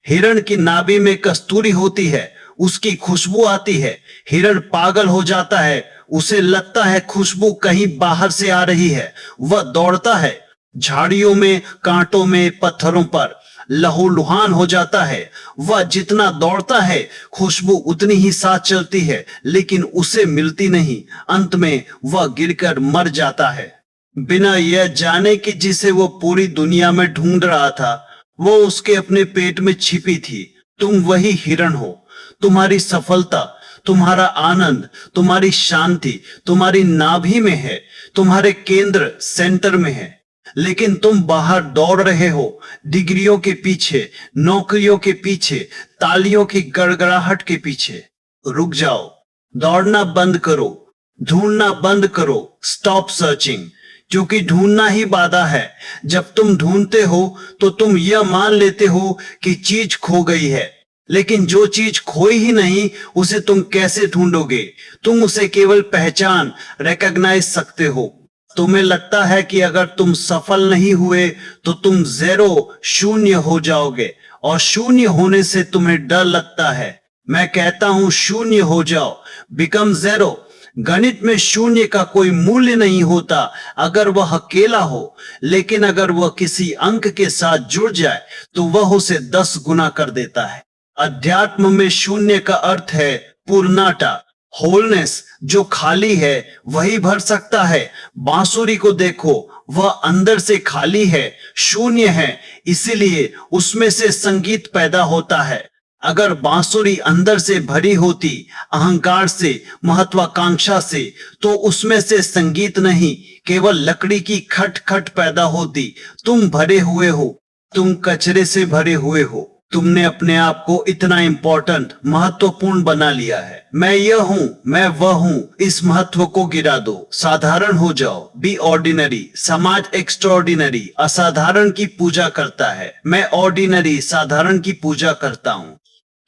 हिरण की नाभि में कस्तूरी होती है, उसकी खुशबू आती है। हिरण पागल हो जाता है, उसे लगता है खुशबू कहीं बाहर से आ रही है। वह दौड़ता है, झाड़ियों में, कांटों में, पत्थरों पर लहूलुहान हो जाता है। वह जितना दौड़ता है, खुशबू उतनी ही साथ चलती है, लेकिन उसे मिलती नहीं। अंत में वह गिरकर मर जाता है, बिना यह जाने कि जिसे वो पूरी दुनिया में ढूंढ रहा था, वो उसके अपने पेट में छिपी थी। तुम वही हिरण हो। तुम्हारी सफलता, तुम्हारा आनंद, तुम्हारी शांति तुम्हारी नाभि में है, तुम्हारे केंद्र सेंटर में है। लेकिन तुम बाहर दौड़ रहे हो, डिग्रियों के पीछे, नौकरियों के पीछे, तालियों की गड़गड़ाहट के पीछे। रुक जाओ, दौड़ना बंद करो, ढूंढना बंद करो। स्टॉप सर्चिंग, क्योंकि ढूंढना ही बाधा है। जब तुम ढूंढते हो तो तुम यह मान लेते हो कि चीज खो गई है, लेकिन जो चीज खोई ही नहीं, उसे तुम कैसे ढूंढोगे? तुम उसे केवल पहचान, रिकॉग्नाइज सकते हो। तुम्हें लगता है कि अगर तुम सफल नहीं हुए तो तुम ज़ीरो, शून्य हो जाओगे, और शून्य होने से तुम्हें डर लगता है। मैं कहता हूं शून्य हो जाओ, बिकम ज़ीरो। गणित में शून्य का कोई मूल्य नहीं होता अगर वह अकेला हो, लेकिन अगर वह किसी अंक के साथ जुड़ जाए तो वह उसे 10 गुना कर देता है। अध्यात्म में शून्य का अर्थ है पूर्णता, होलनेस। जो खाली है वही भर सकता है। बांसुरी को देखो, वह अंदर से खाली है, शून्य है, इसीलिए उसमें से संगीत पैदा होता है। अगर बांसुरी अंदर से भरी होती, अहंकार से, महत्वाकांक्षा से, तो उसमें से संगीत नहीं, केवल लकड़ी की खट खट पैदा होती। तुम भरे हुए हो, तुम कचरे से भरे हुए हो। तुमने अपने आप को इतना इंपॉर्टेंट, महत्वपूर्ण बना लिया है। मैं यह हूं, मैं वह हूं, इस महत्व को गिरा दो, साधारण हो जाओ। B ordinary. समाज एक्स्ट्राऑर्डिनरी, असाधारण की पूजा करता है। मैं ऑर्डिनरी, साधारण की पूजा करता हूं,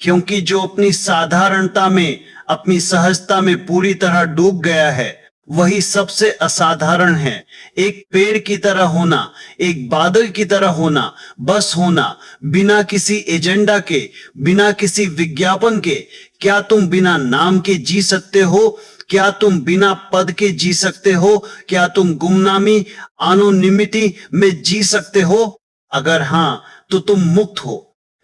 क्योंकि जो अपनी साधारणता में, अपनी सहजता में पूरी तरह डूब गया है, वही सबसे असाधारण है। एक पेड़ की तरह होना, एक बादल की तरह होना, बस होना, बिना किसी एजेंडा के, बिना किसी विज्ञापन के। क्या तुम बिना नाम के जी सकते हो? क्या तुम बिना पद के जी सकते हो? क्या तुम गुमनामी, एनोनिमिटी में जी सकते हो? अगर हां, तो तुम मुक्त हो।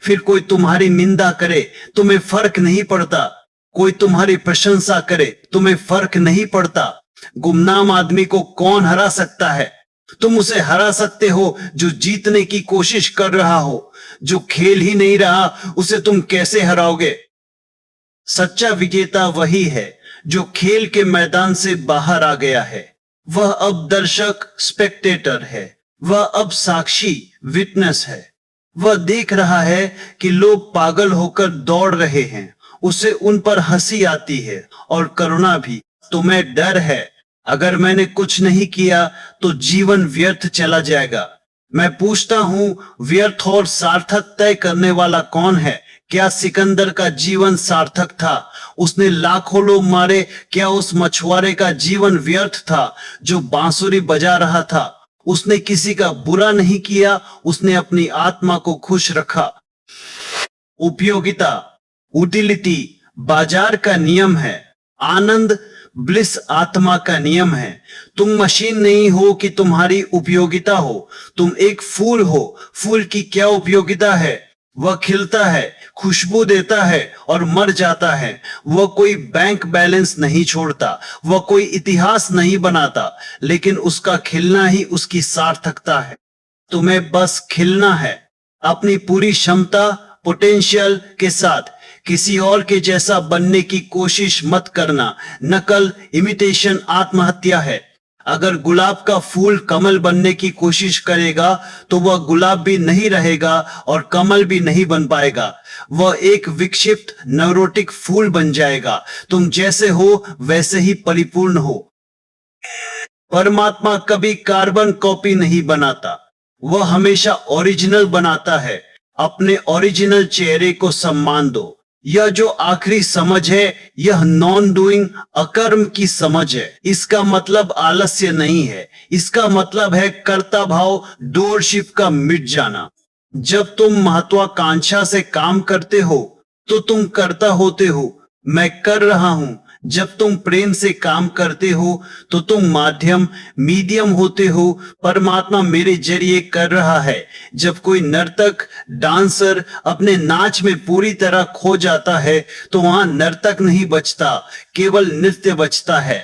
फिर कोई तुम्हारी निंदा करे, तुम्हें फर्क नहीं पड़ता। कोई तुम्हारी प्रशंसा करे, तुम्हें फर्क नहीं पड़ता। गुमनाम आदमी को कौन हरा सकता है? तुम उसे हरा सकते हो जो जीतने की कोशिश कर रहा हो। जो खेल ही नहीं रहा, उसे तुम कैसे हराओगे? सच्चा विजेता वही है जो खेल के मैदान से बाहर आ गया है। वह अब दर्शक, स्पेक्टेटर है। वह अब साक्षी, विटनेस है। वह देख रहा है कि लोग पागल होकर दौड़ रहे हैं। उसे उन पर हंसी आती है और करुणा भी। तुम्हें डर है, अगर मैंने कुछ नहीं किया तो जीवन व्यर्थ चला जाएगा। मैं पूछता हूं, व्यर्थ और सार्थक तय करने वाला कौन है? क्या सिकंदर का जीवन सार्थक था? उसने लाखों लोग मारे। क्या उस मछुआरे का जीवन व्यर्थ था जो बांसुरी बजा रहा था? उसने किसी का बुरा नहीं किया, उसने अपनी आत्मा को खुश रखा। उपयोगिता, यूटिलिटी, बाजार का नियम है। आनंद, ब्लिस, आत्मा का नियम है। तुम मशीन नहीं हो कि तुम्हारी उपयोगिता हो। तुम एक फूल हो। फूल की क्या उपयोगिता है? वह खिलता है, खुशबू देता है और मर जाता है। वह कोई बैंक बैलेंस नहीं छोड़ता, वह कोई इतिहास नहीं बनाता, लेकिन उसका खिलना ही उसकी सार्थकता है। तुम्हें बस खिलना है, अपनी पूरी क्षमता, पोटेंशियल के साथ। किसी और के जैसा बनने की कोशिश मत करना। नकल, इमिटेशन आत्महत्या है। अगर गुलाब का फूल कमल बनने की कोशिश करेगा तो वह गुलाब भी नहीं रहेगा और कमल भी नहीं बन पाएगा। वह एक विक्षिप्त न्यूरोटिक फूल बन जाएगा। तुम जैसे हो वैसे ही परिपूर्ण हो। परमात्मा कभी कार्बन कॉपी नहीं बनाता, वह हमेशा ओरिजिनल बनाता है। अपने ओरिजिनल चेहरे को सम्मान दो। यह जो आखिरी समझ है, यह नॉन डूइंग, अकर्म की समझ है। इसका मतलब आलस्य नहीं है, इसका मतलब है कर्ता भाव, डोरशिप का मिट जाना। जब तुम महत्वाकांक्षा से काम करते हो तो तुम कर्ता होते हो, मैं कर रहा हूं। जब तुम प्रेम से काम करते हो तो तुम माध्यम, मीडियम होते हो। परमात्मा मेरे जरिए कर रहा है। जब कोई नर्तक, डांसर अपने नाच में पूरी तरह खो जाता है तो वहां नर्तक नहीं बचता, केवल नृत्य बचता है।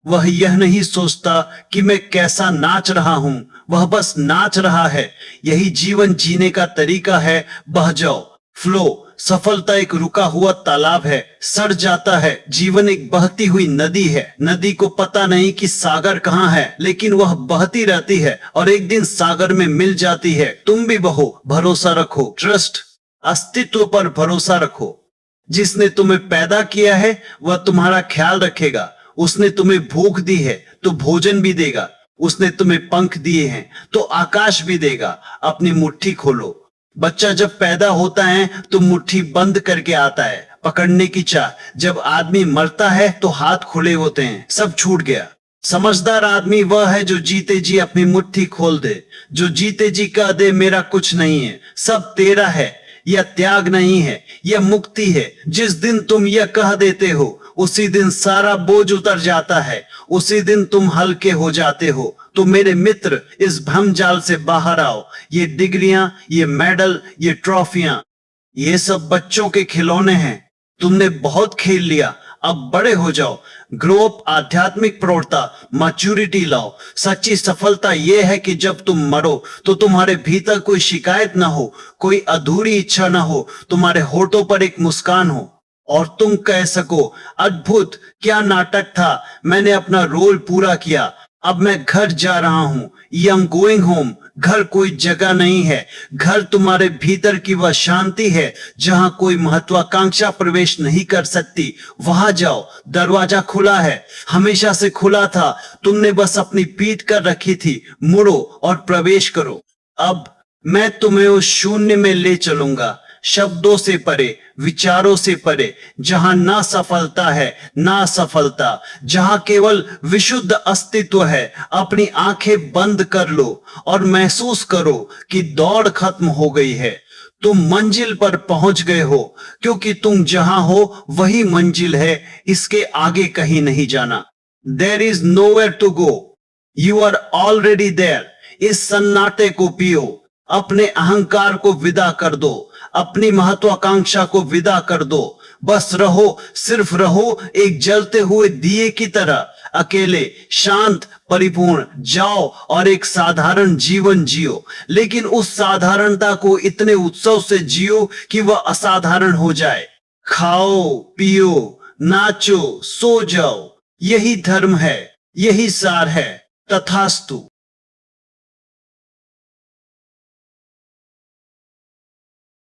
वह यह नहीं सोचता कि मैं कैसा नाच रहा हूं, वह बस नाच रहा है। यही जीवन जीने का तरीका है। बह जाओ, फ्लो। सफलता एक रुका हुआ तालाब है, सड़ जाता है। जीवन एक बहती हुई नदी है। नदी को पता नहीं कि सागर कहाँ है, लेकिन वह बहती रहती है और एक दिन सागर में मिल जाती है। तुम भी बहो, भरोसा रखो। ट्रस्ट, अस्तित्व पर भरोसा रखो। जिसने तुम्हें पैदा किया है वह तुम्हारा ख्याल रखेगा। उसने तुम्हें भूख दी है तो भोजन भी देगा। उसने तुम्हें पंख दिए हैं तो आकाश भी देगा। अपनी मुट्ठी खोलो। बच्चा जब पैदा होता है तो मुट्ठी बंद करके आता है, पकड़ने की चाह। जब आदमी मरता है तो हाथ खुले होते हैं, सब छूट गया। समझदार आदमी वह है जो जीते जी अपनी मुट्ठी खोल दे, जो जीते जी कह दे मेरा कुछ नहीं है, सब तेरा है। यह त्याग नहीं है, यह मुक्ति है। जिस दिन तुम यह कह देते हो उसी दिन सारा बोझ उतर जाता है, उसी दिन तुम हल्के हो जाते हो। तो मेरे मित्र, इस भ्रम जाल से बाहर आओ। ये डिग्रियां, ये मेडल, ये ट्रॉफियां, ये सब बच्चों के खिलौने हैं। तुमने बहुत खेल लिया, अब बड़े हो जाओ। ग्रो अप, आध्यात्मिक प्रौढ़ता, मैच्योरिटी लाओ। सच्ची सफलता यह है कि जब तुम मरो तो तुम्हारे भीतर कोई शिकायत ना हो, कोई अधूरी इच्छा ना हो, तुम्हारे होठों पर एक मुस्कान हो और तुम कह सको, अद्भुत, क्या नाटक था, मैंने अपना रोल पूरा किया। अब मैं घर जा रहा हूं। I am going home. घर कोई जगह नहीं है, घर तुम्हारे भीतर की वह शांति है जहां कोई महत्वाकांक्षा प्रवेश नहीं कर सकती। वहां जाओ, दरवाजा खुला है, हमेशा से खुला था। तुमने बस अपनी पीठ कर रखी थी। मुड़ो और प्रवेश करो। अब मैं तुम्हें उस शून्य में ले चलूंगा, शब्दों से परे, विचारों से परे, जहां ना सफलता है ना असफलता, जहां केवल विशुद्ध अस्तित्व है। अपनी आंखें बंद कर लो और महसूस करो कि दौड़ खत्म हो गई है। तुम मंजिल पर पहुंच गए हो, क्योंकि तुम जहां हो वही मंजिल है, इसके आगे कहीं नहीं जाना। There is nowhere to go, you are already there. इस सन्नाटे को पियो, अपने अहंकार को विदा कर दो, अपनी महत्वाकांक्षा को विदा कर दो। बस रहो, सिर्फ रहो, एक जलते हुए दिए की तरह, अकेले, शांत, परिपूर्ण। जाओ और एक साधारण जीवन जियो, लेकिन उस साधारणता को इतने उत्सव से जियो कि वह असाधारण हो जाए। खाओ, पियो, नाचो, सो जाओ। यही धर्म है, यही सार है। तथास्तु।